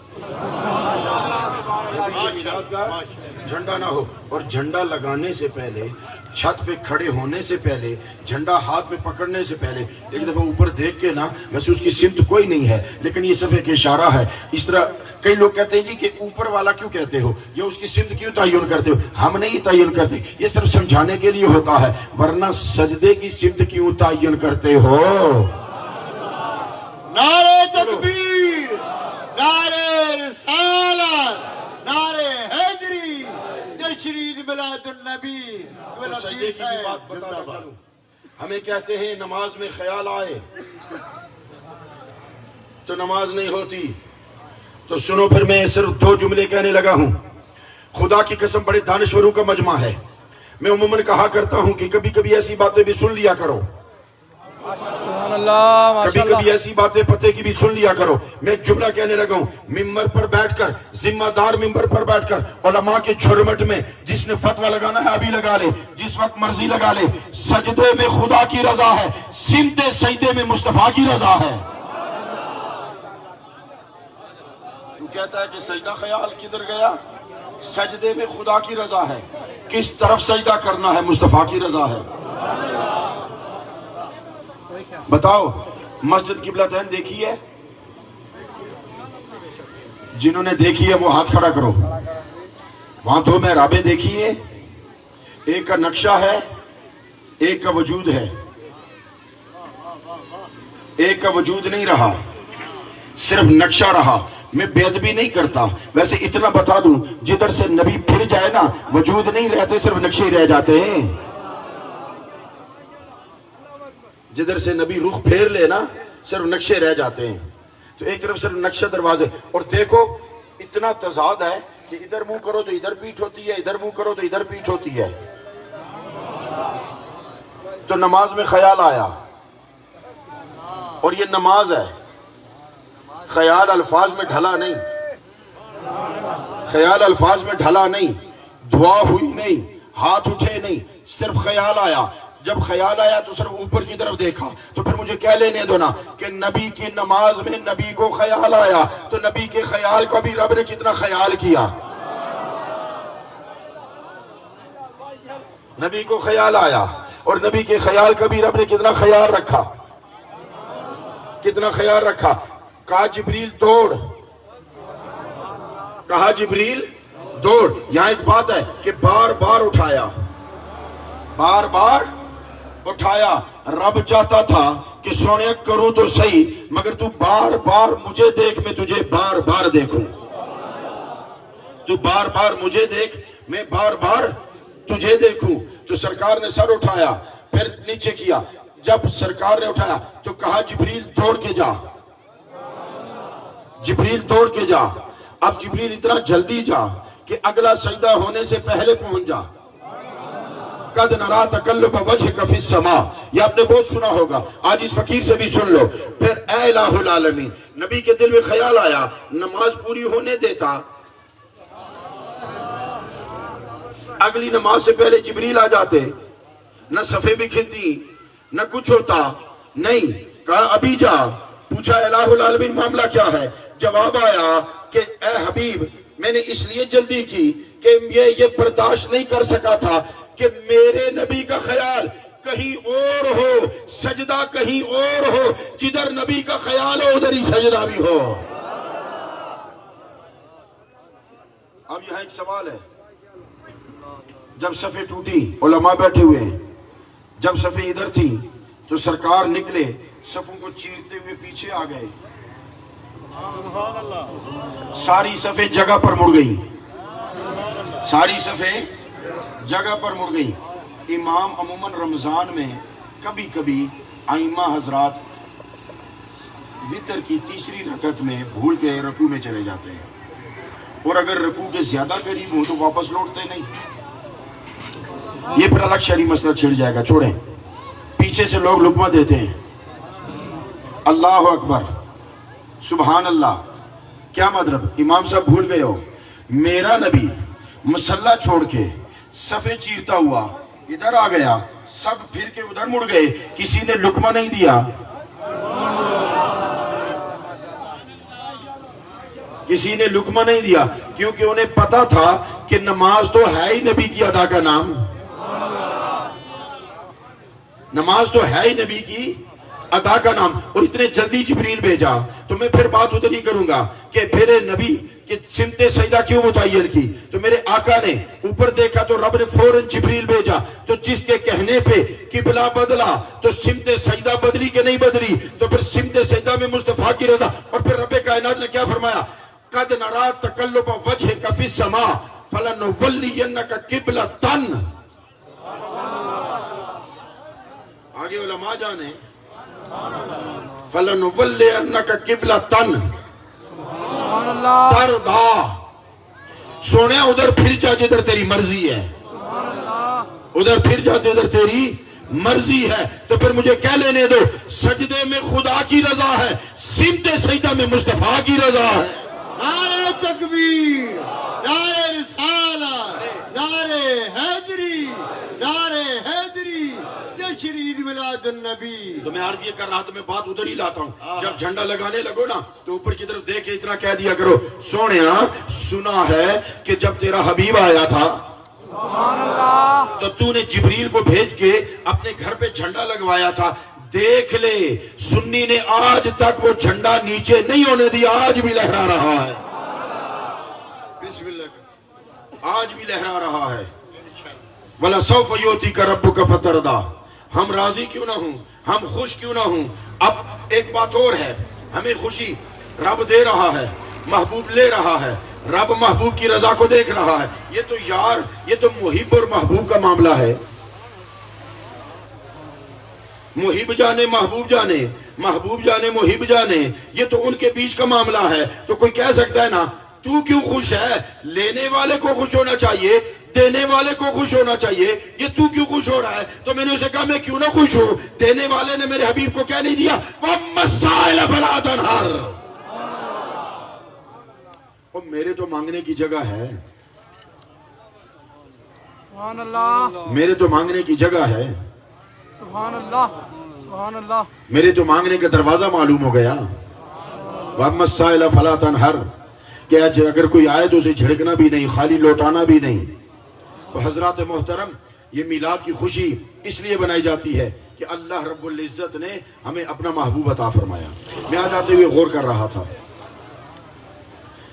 نبی کے میلاد کا جھنڈا نہ ہو۔ اور جھنڈا لگانے سے پہلے، چھت پہ کھڑے ہونے سے پہلے، جھنڈا ہاتھ میں پکڑنے سے پہلے ایک دفعہ اوپر دیکھ کے نا، ویسے اس کی سمت کوئی نہیں ہے لیکن یہ صرف ایک اشارہ ہے۔ اس طرح کئی لوگ کہتے ہیں جی کہ اوپر والا کیوں کہتے ہو، یا اس کی سمت کیوں تعین کرتے ہو؟ ہم نہیں تعین کرتے، یہ صرف سمجھانے کے لیے ہوتا ہے، ورنہ سجدے کی سمت کیوں تعین کرتے ہو؟ نعرہ تکبیر، نعرہ رسالت، نعرہ حیدری، تشریف میلاد النبی۔ سجدے کی بھی بات بتاتا چلوں، ہمیں کہتے ہیں نماز میں خیال آئے تو نماز نہیں ہوتی، تو سنو پھر میں صرف 2 جملے کہنے لگا ہوں۔ خدا کی قسم بڑے دانشوروں کا مجمع ہے، میں عموماً کہا کرتا ہوں کہ کبھی کبھی ایسی باتیں بھی سن لیا کرو، سبحان اللہ، کبھی ماشاء کبھی اللہ۔ ایسی باتیں پتے کی بھی سن لیا کرو۔ میں ایک جملہ کہنے لگا ہوں، ممبر پر بیٹھ کر، ذمہ دار ممبر پر بیٹھ کر علماء کے جھرمٹ میں جس نے فتویٰ لگانا ہے ابھی لگا لے، جس وقت مرضی لگا لے۔ سجدے میں خدا کی رضا ہے، سمت سجدے میں مصطفیٰ کی رضا ہے۔ تو کہتا ہے کہ سجدہ خیال کدھر گیا؟ سجدے میں خدا کی رضا ہے، کس طرف سجدہ کرنا ہے؟ مصطفیٰ کی رضا ہے۔ بتاؤ، مسجد قبلتین دیکھی ہے؟ جنہوں نے دیکھی ہے وہ ہاتھ کھڑا کرو۔ وہاں 2 محرابیں دیکھی ہے، ایک کا نقشہ ہے، ایک کا وجود ہے۔ ایک کا وجود نہیں رہا، صرف نقشہ رہا۔ میں بے ادبی نہیں کرتا، ویسے اتنا بتا دوں، جدھر سے نبی پھر جائے نا، وجود نہیں رہتے، صرف نقشے ہی رہ جاتے ہیں۔ جدھر سے نبی رخ پھیر لے نا، صرف نقشے رہ جاتے ہیں۔ تو ایک طرف صرف نقشہ دروازے، اور دیکھو اتنا تضاد ہے کہ ادھر منہ کرو تو ادھر پیٹھ ہوتی ہے، ادھر منہ کرو تو ادھر پیٹھ ہوتی ہے۔ تو نماز میں خیال آیا، اور یہ نماز ہے، خیال الفاظ میں ڈھلا نہیں، خیال الفاظ میں ڈھلا نہیں، دعا ہوئی نہیں، ہاتھ اٹھے نہیں، صرف خیال آیا۔ جب خیال آیا تو صرف اوپر کی طرف دیکھا، تو پھر مجھے کیا لینے دو نا کہ نبی کی نماز میں نبی کو خیال آیا، تو نبی کے خیال کو بھی رب نے کتنا خیال کیا۔ نبی کو خیال آیا، اور نبی کے خیال کا بھی رب نے کتنا خیال رکھا، کتنا خیال رکھا۔ کہا جبریل دوڑ، کہا جبریل دوڑ۔ یہاں ایک بات ہے کہ بار بار اٹھایا، بار بار اٹھایا۔ رب چاہتا تھا کہ سونے کروں تو صحیح، مگر تو بار بار مجھے دیکھ، میں تجھے بار بار دیکھوں۔ تو بار بار مجھے دیکھ، میں بار بار تجھے دیکھوں۔ تو سرکار نے سر اٹھایا، پھر نیچے کیا۔ جب سرکار نے اٹھایا تو کہا جبریل دوڑ کے جا، جبریل دوڑ کے جا۔ اب جبریل اتنا جلدی جا کہ اگلا سجدہ ہونے سے پہلے پہنچ جا۔ قد نرا تقلب وجهك في السماء، یہ آپ نے بہت سنا ہوگا، آج اس فقیر سے بھی سن لو۔ پھر اے الہ العالمین، نبی کے دل میں خیال آیا، نماز پوری ہونے دیتا، اگلی نماز سے پہلے جبریل آ جاتے، نہ صفیں بھی کھلتی، نہ کچھ ہوتا نہیں۔ کہا ابھی جا۔ پوچھا الہ العالمین معاملہ کیا ہے؟ جواب آیا کہ اے حبیب، میں نے اس لیے جلدی کی کہ یہ برداشت نہیں کر سکا تھا کہ میرے نبی کا خیال کہیں اور ہو، سجدہ کہیں اور ہو، جدھر نبی کا خیال ہو ادھر ہی سجدہ بھی ہو۔ اب یہاں ایک سوال ہے، جب صفیں ٹوٹی، علماء بیٹھے ہوئے ہیں، جب صفیں ادھر تھی تو سرکار نکلے، صفوں کو چیرتے ہوئے پیچھے آ گئے، ساری صفیں جگہ پر مڑ گئی، ساری صفیں جگہ پر مڑ گئی۔ امام عموماً رمضان میں کبھی کبھی ائمہ حضرات وتر کی تیسری رکعت میں بھول کے رکوع میں چلے جاتے ہیں، اور اگر رکوع کے زیادہ قریب ہو تو واپس لوٹتے نہیں. یہ پھر الگ شرعی مسئلہ چھڑ جائے گا، چھوڑیں. پیچھے سے لوگ لقمہ دیتے ہیں. اللہ اکبر، سبحان اللہ. کیا مطلب؟ امام صاحب بھول گئے ہو، میرا نبی مصلی چھوڑ کے صفے چیرتا ہوا ادھر آ گیا، سب پھر کے ادھر مڑ گئے، کسی نے لقمہ نہیں دیا. کسی نے لقمہ نہیں دیا، کیونکہ انہیں پتا تھا کہ نماز تو ہے ہی نبی کی ادا کا نام. نماز تو ہے ہی نبی کی ادا کا نام، اور اتنے جلدی جبریل بھیجا. تو میں پھر بات ادھر ہی کروں گا کہ پھر نبی کہ سمت سجدہ کیوں متعین کی. تو میرے آقا نے اوپر دیکھا تو رب نے فوراً جبریل بھیجا. تو جس کے کہنے پہ قبلہ بدلا تو سمت سجدہ بدلی کہ نہیں بدلی؟ تو پھر سمت سجدہ میں مصطفیٰ کی رضا. اور پھر رب کائنات نے کیا فرمایا؟ قد نرا تقلب وجهك في السماء فلنولينك قبلة. آگے علماء جانے فلنولينك قبلة سبحان اللہ ترضا. سونے ادھر پھر جا جدھر تیری مرضی ہے، ادھر پھر جا جدھر تیری مرضی ہے. تو پھر مجھے کہہ لینے دو، سجدے میں خدا کی رضا ہے، سمت سجدہ میں مصطفیٰ کی رضا ہے. نعرہ تکبیر، نعرہ رسالت، نعرہ حیدری، نعرہ حیدری، جشن عید میلاد النبی. تو میں عرض یہ کر رہا تھا، میں بات ادھر ہی لاتا ہوں. جب جھنڈا لگانے لگو نا تو اوپر کی طرف دیکھ کے اتنا کہہ دیا کرو، سونیا سنا ہے کہ جب تیرا حبیب آیا تھا تو تو نے جبریل کو بھیج کے اپنے گھر پہ جھنڈا لگوایا تھا. دیکھ لے، سنی نے آج تک وہ جھنڈا نیچے نہیں ہونے دیا، آج بھی لہرا رہا ہے. بسم اللہ. آج بھی لہرا رہا ہے. وَلَسَوْفَ يُؤْتِيكَ رَبُّكَ فَتَرْضَىٰ. ہم راضی کیوں نہ ہوں، ہم خوش کیوں نہ ہوں. اب ایک بات اور ہے، ہمیں خوشی رب دے رہا ہے، محبوب لے رہا ہے، رب محبوب کی رضا کو دیکھ رہا ہے. یہ تو یار، یہ تو محب اور محبوب کا معاملہ ہے. محب جانے محبوب جانے، محبوب جانے محب جانے، یہ تو ان کے بیچ کا معاملہ ہے. تو کوئی کہہ سکتا ہے نا تو کیوں خوش ہے؟ لینے والے کو خوش ہونا چاہیے، دینے والے کو خوش ہونا چاہیے. یہ تو کیوں خوش ہو رہا ہے؟ تو میں نے اسے کہا میں کیوں نہ خوش ہوں. دینے والے نے میرے حبیب کو کہہ نہیں دیا وَأَمَّا السَّائِلَ فَلَا تَنْهَرْ. اور میرے تو مانگنے کی جگہ ہے، سبحان اللہ میرے تو مانگنے کی جگہ ہے، سبحان اللہ سبحان اللہ. میرے تو مانگنے کا دروازہ معلوم ہو گیا. وَأَمَّا السَّائِلَ فَلَا تَنْهَرْ. کہ اگر کوئی آئے تو اسے جھڑکنا بھی نہیں، خالی لوٹانا بھی نہیں. تو حضرات محترم، یہ میلاد کی خوشی اس لیے بنائی جاتی ہے کہ اللہ رب العزت نے ہمیں اپنا محبوب عطا فرمایا. میں آج آتے ہوئے غور کر رہا تھا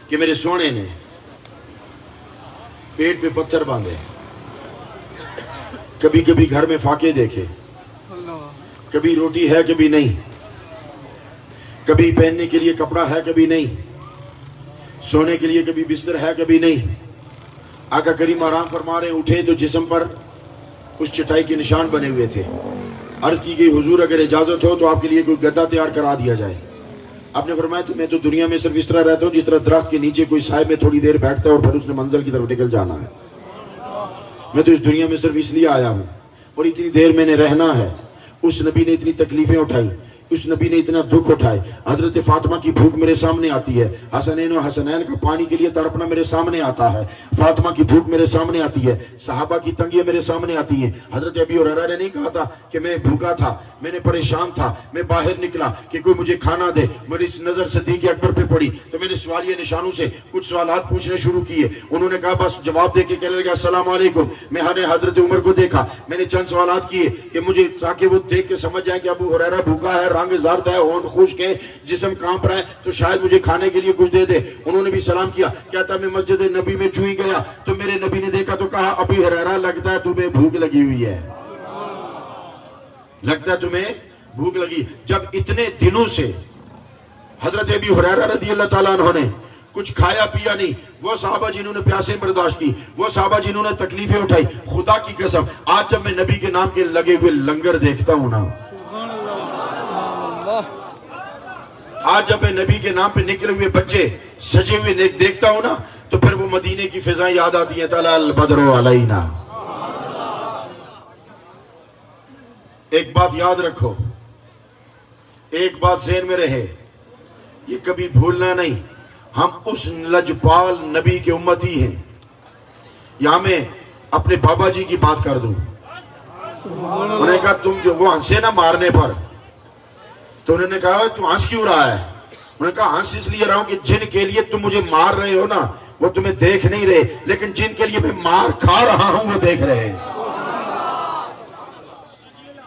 کہ میرے سونے نے پیٹ پہ پتھر باندھے، کبھی کبھی گھر میں فاقے دیکھے، کبھی روٹی ہے کبھی نہیں، کبھی پہننے کے لیے کپڑا ہے کبھی نہیں، سونے کے لیے کبھی بستر ہے کبھی نہیں. آقا کریم آرام فرما رہے اٹھے تو جسم پر اس چٹائی کے نشان بنے ہوئے تھے. عرض کی گئی حضور اگر اجازت ہو تو آپ کے لیے کوئی گدا تیار کرا دیا جائے. آپ نے فرمایا تو میں تو دنیا میں صرف اس طرح رہتا ہوں جس طرح درخت کے نیچے کوئی سائے میں تھوڑی دیر بیٹھتا ہے اور پھر اس نے منزل کی طرف نکل جانا ہے. میں تو اس دنیا میں صرف اس لیے آیا ہوں اور اتنی دیر میں نے رہنا ہے. اس نبی نے اتنی تکلیفیں اٹھائی، اس نبی نے اتنا دکھ اٹھائے. حضرت فاطمہ کی بھوک میرے سامنے آتی ہے، حسنین و حسنین کا پانی کے لیے تڑپنا میرے سامنے آتا ہے، فاطمہ کی بھوک میرے سامنے آتی ہے، صحابہ کی تنگیاں میرے سامنے آتی ہیں. حضرت ابی ہریرہ نے نہیں کہا تھا کہ میں بھوکا تھا، میں نے پریشان تھا، میں باہر نکلا کہ کوئی مجھے کھانا دے. میری اس نظر صدیق اکبر پہ پڑی تو میں نے سوالیہ نشانوں سے کچھ سوالات پوچھنے شروع کیے. انہوں نے کہا بس جواب دے کے کہنے لگا السلام علیکم. میں نے حضرت عمر کو دیکھا، میں نے چند سوالات کیے کہ مجھے تاکہ وہ دیکھ کے سمجھ جائیں کہ ابو ہریرہ بھوکا ہے، رنگ زرد ہے، ہونٹ خشک ہے، جسم کانپ رہا ہے، تو شاید مجھے کھانے کے لیے کچھ دے دے. انہوں نے بھی سلام کیا. کہتا میں مسجد نبی میں چوئی گیا تو میرے نبی نے دیکھا تو کہا ابی ہریرہ لگتا ہے تمہیں بھوک لگی ہوئی ہے، لگتا ہے تمہیں بھوک لگی. جب اتنے دنوں سے حضرت ابی ہریرہ رضی اللہ تعالیٰ عنہ نے کچھ کھایا پیا نہیں، وہ صحابہ جنہوں نے پیاسیں برداشت کی، وہ صحابہ جنہوں نے تکلیفیں اٹھائی، خدا کی قسم آج جب میں نبی کے نام کے لگے ہوئے لنگر دیکھتا ہوں نا، آج جب میں نبی کے نام پہ نکلے ہوئے بچے سجے ہوئے دیکھتا ہوں نا تو پھر وہ مدینے کی فضائیں یاد آتی ہیں. طلع البدر علینا. ایک بات یاد رکھو, ایک بات ذہن میں رہے, یہ کبھی بھولنا نہیں, ہم اس لجپال نبی کے امتی ہیں. یہاں میں اپنے بابا جی کی بات کر دوں. انہوں نے کہا تم جو وہ ہنسے نا مارنے پر, تو انہوں نے کہا تو ہنس کیوں رہا ہے؟ انہوں نے کہا ہنس اس لیے رہا ہوں کہ جن کے لیے تم مجھے مار رہے ہو نا وہ تمہیں دیکھ نہیں رہے, لیکن جن کے لیے میں مار کھا رہا ہوں وہ دیکھ رہے ہیں.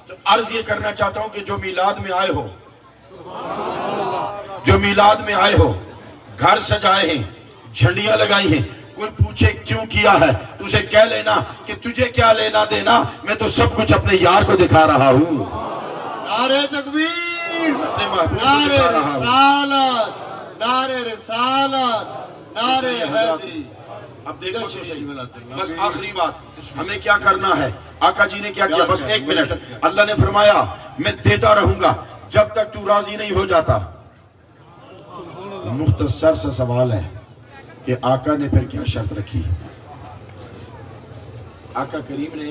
تو عرض یہ کرنا چاہتا ہوں کہ جو میلاد میں آئے ہو, جو میلاد میں آئے ہو, گھر سجائے ہیں, جھنڈیاں لگائی ہیں, کوئی پوچھے کیوں کیا ہے تو اسے کہہ لینا کہ تجھے کیا لینا دینا, میں تو سب کچھ اپنے یار کو دکھا رہا ہوں. نعرہ تکبیر, اپنے محبوب کو نعرہ دکھا رہا ہوں. رسالت, نعرہ رسالت, نعرہ حیدری. اب دیکھو تو صحیح, بس آخری بات ہمیں کیا کرنا ہے. آقا جی نے کیا کیا, بس ایک منٹ. اللہ نے فرمایا میں دیتا رہوں گا جب تک تو راضی نہیں ہو جاتا. مختصر سا سوال ہے کہ آقا نے پھر کیا شرط رکھی؟ آقا کریم نے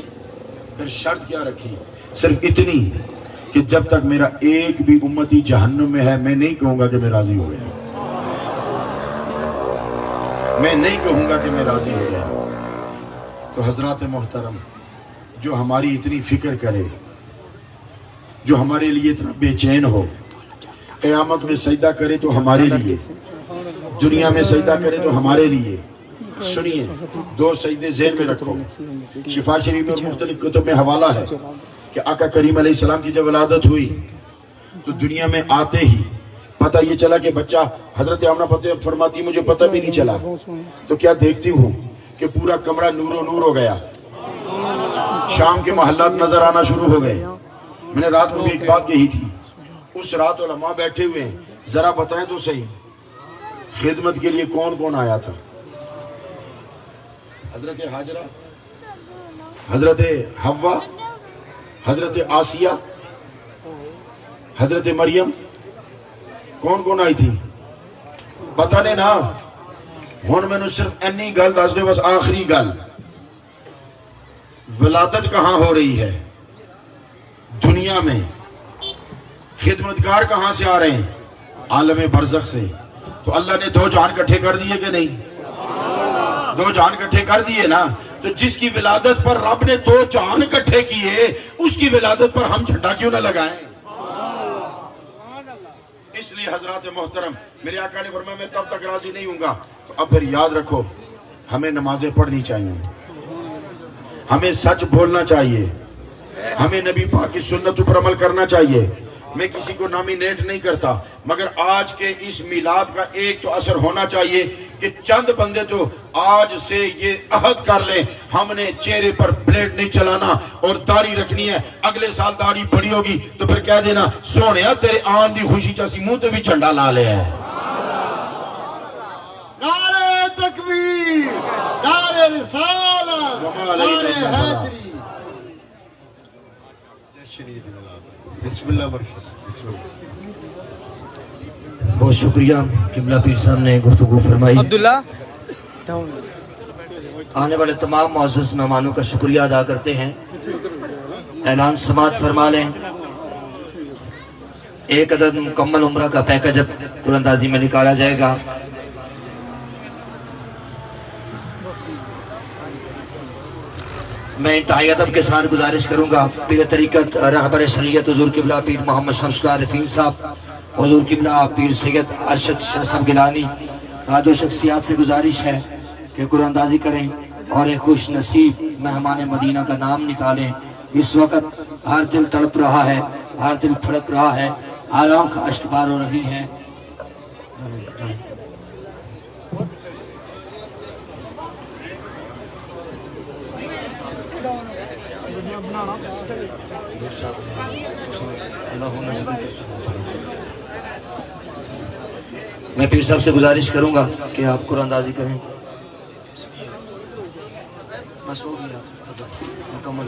پھر شرط کیا رکھی؟ صرف اتنی کہ جب تک میرا ایک بھی امتی جہنم میں ہے میں نہیں کہوں گا کہ میں راضی ہو گیا. میں نہیں کہوں گا کہ میں راضی ہو گیا. تو حضرات محترم, جو ہماری اتنی فکر کرے, جو ہمارے لیے اتنا بے چین ہو, قیامت میں سجدہ کرے تو ہمارے لیے, دنیا میں سجدہ کرے تو ہمارے لیے. سنیے, دو سجدے ذہن میں رکھو. شفا شریف اور مختلف کتب میں حوالہ ہے کہ آقا کریم علیہ السلام کی جب ولادت ہوئی تو دنیا میں آتے ہی پتہ یہ چلا کہ بچہ, حضرت آمنہ پتہ فرماتی مجھے پتہ بھی نہیں چلا تو کیا دیکھتی ہوں کہ پورا کمرہ نور و نور ہو گیا, شام کے محلات نظر آنا شروع ہو گئے. میں نے رات کو بھی ایک بات کہی تھی, اس رات علماء بیٹھے ہوئے ہیں, ذرا بتائیں تو صحیح خدمت کے لیے کون کون آیا تھا؟ حضرت حاجرہ, حضرت حوا, حضرت آسیہ, حضرت مریم, کون کون آئی تھی؟ پتہ نہیں نا. ہون میں نے صرف اینی گل دس دے, بس آخری گل, ولادت کہاں ہو رہی ہے دنیا میں, خدمتگار کہاں سے آ رہے ہیں؟ عالم برزخ سے. تو اللہ نے دو جہان کٹھے کر دیے کہ نہیں؟ دو جہان کٹھے کر دیے نا. تو جس کی ولادت پر رب نے دو جہان کٹھے کیے, اس کی ولادت پر ہم جھنڈا کیوں نہ لگائیں؟ اس لیے حضرات محترم, میرے آقا نے فرمایا میں تب تک راضی نہیں ہوں گا. تو اب پھر یاد رکھو, ہمیں نمازیں پڑھنی چاہیے, ہمیں سچ بولنا چاہیے, ہمیں نبی پاک کی سنت پر عمل کرنا چاہیے. میں کسی کو نامینیٹ نہیں کرتا, مگر آج کے اس میلاد کا ایک تو اثر ہونا چاہیے کہ چند بندے تو آج سے یہ عہد کر لیں ہم نے چہرے پر بلیڈ نہیں چلانا اور داڑھی رکھنی ہے. اگلے سال داڑھی بڑی ہوگی تو پھر کہہ دینا سونیا تیرے آن دی خوشی چاسی منہ تو بھی جھنڈا لا لے ہے. نعرہ تکبیر, نعرہ رسالت, نعرہ حیدری. بسم اللہ برکت. بہت شکریہ قبلہ پیر صاحب نے گفتگو فرمائی. عبداللہ آنے والے تمام معزز مہمانوں کا شکریہ ادا کرتے ہیں. اعلان سماعت فرما لیں. ایک عدد مکمل عمرہ کا پیکج اب قرآن اندازی میں نکالا جائے گا. میں انتہائی ادب کے ساتھ گزارش کروں گا پیر طریقت رہبر شریعت حضور قبلہ پیر محمد شمس اللہ رفیع صاحب, حضور قبلہ پیر سید ارشد شاہ صاحب گیلانی, دو شخصیات سے گزارش ہے کہ قرآن اندازی کریں اور ایک خوش نصیب مہمان مدینہ کا نام نکالیں. اس وقت ہر دل تڑپ رہا ہے, ہر دل پھڑک رہا ہے, ہر آنکھ اشک بار ہو رہی ہے. میں پیر صاحب سے گزارش کروں گا کہ آپ قرآن اندازی کریں. بس ہو گیا مکمل.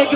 1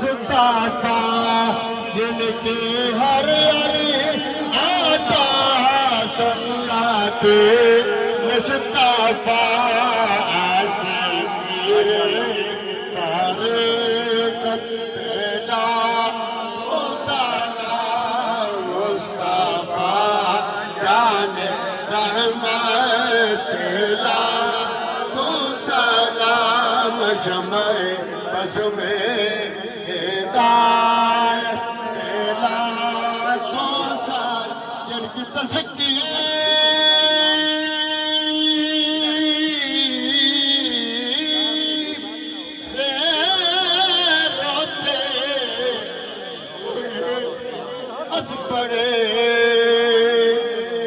مصطفیٰ جن کے ہر آتا سنت مصطفیٰ آسیر طریقت پیدا مصطفیٰ جان رحمت لاکھوں سلام شمع بس میں ہدایت لاکھوں سال جن کی تسکین سے روتے ہنس پڑے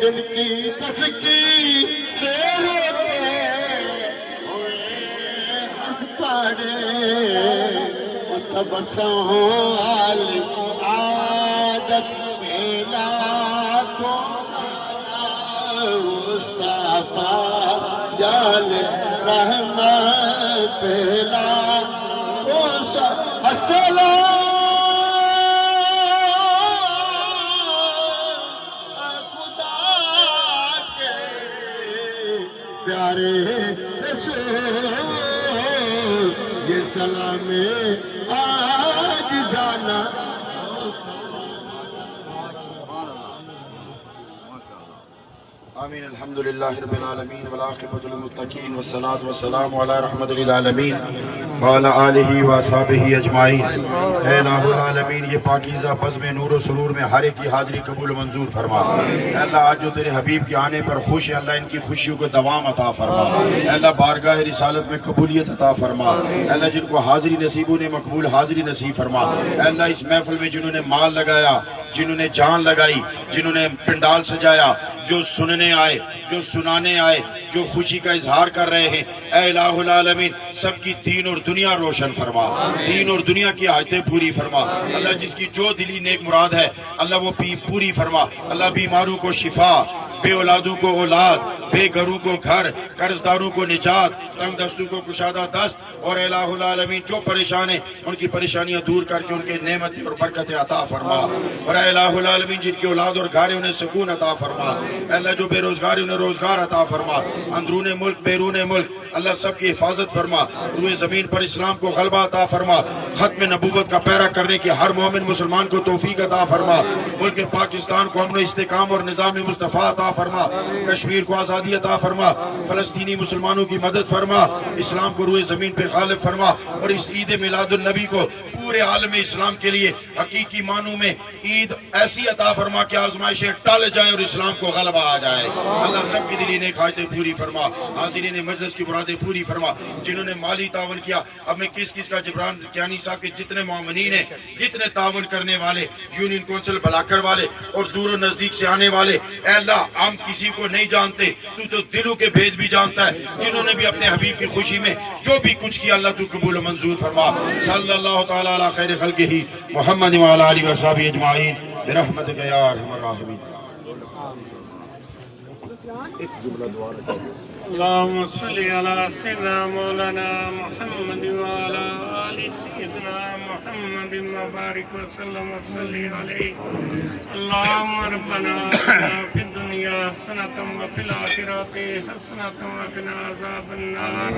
جن کی تسکین سے روتے ہنس پڑے تبسم عادت میلا کو مصطفیٰ جان رحمت پہلا خدا کے پیارے رسول یہ سلام آج جانا آمین الحمدللہ رب العالمین والعاقبۃ للمتقین والصلاة والسلام علی رحمت للعالمین وعلی آلہ واصحابہ اجمعین۔ اے الہ العالمین یہ پاکیزہ بزم نور و سرور میں ہر ایک کی حاضری قبول و منظور فرما۔ اے اللہ آج جو تیرے حبیب کے آنے پر خوش ہے اللہ ان کی خوشیوں کو دوام عطا فرما۔ اے اللہ بارگاہ رسالت میں قبولیت عطا فرما۔ اے اللہ جن کو حاضری نصیبوں نے مقبول حاضری نصیب فرما۔ اے اللہ اس محفل میں جنہوں نے مال لگایا، جنہوں نے جان لگائی، جنہوں نے پنڈال سجایا، جو سننے آئے، جو سنانے آئے، جو خوشی کا اظہار کر رہے ہیں، اے الہ العالمین سب کی دین اور دنیا روشن فرما، دین اور دنیا کی حاجتیں پوری فرما۔ اللہ جس کی جو دلی نیک مراد ہے اللہ وہ پوری فرما۔ اللہ بیماروں کو شفا، بے اولادوں کو اولاد، بے گھروں کو گھر، قرض داروں کو نجات، تنگ دستوں کو کشادہ دست، اور الہ العالمین جو پریشان ہیں ان کی پریشانیاں دور کر کے ان کے نعمتیں اور برکتیں عطا فرما۔ اور اے الہ العالمین جن کی اولاد اور گھر ہیں انہیں سکون عطا فرما۔ اے اللہ جو بے روزگار ہیں انہیں روزگار عطا فرما۔ اندرون ملک بیرون ملک اللہ سب کی حفاظت فرما۔ روئے زمین پر اسلام کو غلبہ عطا فرما۔ ختم نبوت کا پیرا کرنے کی ہر مومن مسلمان کو توفیق عطا فرما۔ ملک پاکستان کو امن و استحکام اور نظام مصطفیٰ عطا فرما۔ کشمیر کو آزادی عطا فرما۔ فلسطینی مسلمانوں کی مدد فرما۔ اسلام کو روئے زمین پہ غالب فرما۔ اور اس عید میلاد النبی کو پورے عالم اسلام کے لیے حقیقی معنوں میں عید ایسی عطا فرما کہ آزمائشیں ٹال جائیں اور اسلام کو غلبہ آ جائے۔ اللہ سب کی دلی نیک حاجتیں پوری فرما۔ حاضرین مجلس کی مرادیں پوری فرما۔ جنہوں نے مالی تعاون کیا، اب میں کس کا جبران کیانی صاحب کے جتنے معاونین ہیں، جتنے تعاون کرنے والے، یونین کونسل بلاکر والے اور دور و نزدیک سے آنے والے، اے اللہ ہم کسی کو نہیں جانتے، تو دلوں کے بھید بھی جانتا ہے۔ جنہوں نے بھی اپنے حبیب کی خوشی میں جو بھی کچھ کیا اللہ تو قبول و منظور فرما۔ صلی اللہ تعالی علی خیر خلقہ محمد وعلی آلہ وصحبہ اجمعین برحمتک یا ارحم الراحمین۔ اللهم صل على سيدنا مولانا محمد وعلى آل سيدنا محمد وبارك وسلم وصلي عليه. اللهم ربنا آتنا في الدنيا حسنة وفي الآخرة حسنة وقنا عذاب النار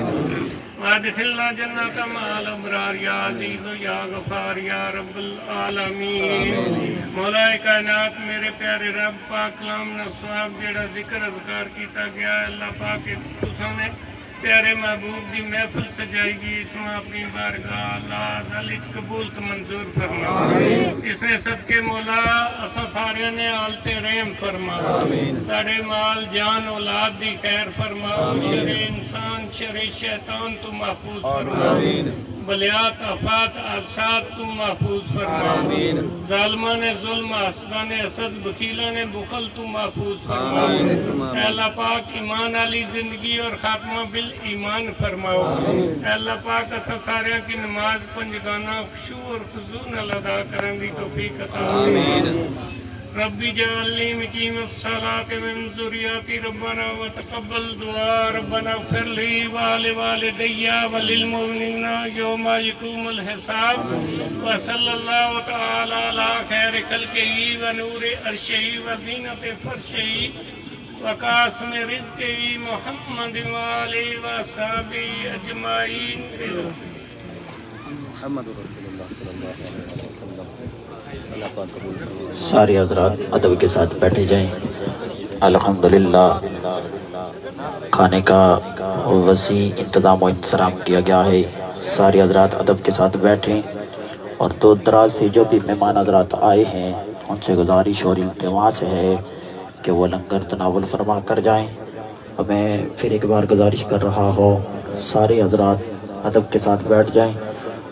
وادخلنا جنة مع الأبرار يا عزيز يا غفار يا رب العالمین۔ مولا کائنات میرے پیارے رب پاک کلام نے سواب جڑا ذکر اذکار کیتا گیا ہے، اللہ پاک تساں نے پیارے محبوب دی محفل سجائی گی، اس میں اپنی بارگاہ اللہ ذالچ قبول تو منظور فرما۔ اس نے صدقے مولا اساں سارے نے حالت رحم فرما، ساڑے مال جان اولاد دی خیر فرما، شر انسان شر شیطان تو محفوظ فرما، بلیات آفات آسات تو محفوظ فرما، ظالمان ظلم حسدان حسد بخیلان بخل تو محفوظ فرما۔ اے اللہ پاک ایمان علی زندگی اور خاتمہ بالایمان فرماؤ۔ اے اللہ پاک اسا ساریاں کی نماز پنجگانہ خشوع اور خضوع نال ادا کرن دی توفیق عطا فرما۔ ربی جعلنی مقیم الصلاۃ من ذریتی ربنا وتقبل دعا ربنا اغفر لی ولوالدی وللمؤمنین یوم یقوم الحساب وصلی اللہ تعالی علی خیر خلقہ ونور عرشہ وزینت فرشہ وقاسم رزقہ محمد وآلہ وصحبہ اجمعین. سارے حضرات ادب کے ساتھ بیٹھے جائیں. الحمدللہ کھانے کا وسیع انتظام و انتظام کیا گیا ہے. سارے حضرات ادب کے ساتھ بیٹھیں اور دور دراز سے جو بھی مہمان حضرات آئے ہیں ان سے گزارش اور التماس ہے کہ وہ لنگر تناول فرما کر جائیں. اور میں پھر ایک بار گزارش کر رہا ہوں سارے حضرات ادب کے ساتھ بیٹھ جائیں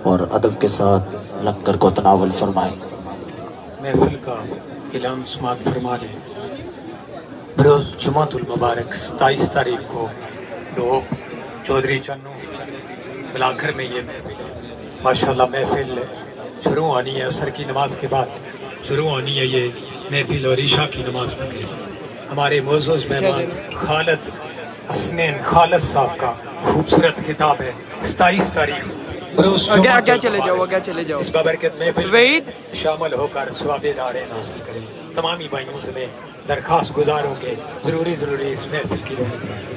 اور ادب کے ساتھ لنگر کو تناول فرمائیں. محفل کا اعلان سماعت فرما دیں. بروز جمعۃ المبارک 27 تاریخ کو لوگ چودھری چنو بلاکھر میں یہ محفل ہے. ماشاءاللہ محفل شروع ہونی ہے عصر کی نماز کے بعد شروع ہونی ہے یہ محفل اور عشاء کی نماز تک ہے. ہمارے معزز مہمان خالد حسنین خالد صاحب کا خوبصورت خطاب ہے. 27 تاریخ کیا چلے جاؤ اس بابرکت محفل میں شامل ہو کر ثواب دارین حاصل کریں. تمامی بھائیوں سے میں درخواست گزار ہوں کہ ضروری اس محفل کی رونق بنائیں.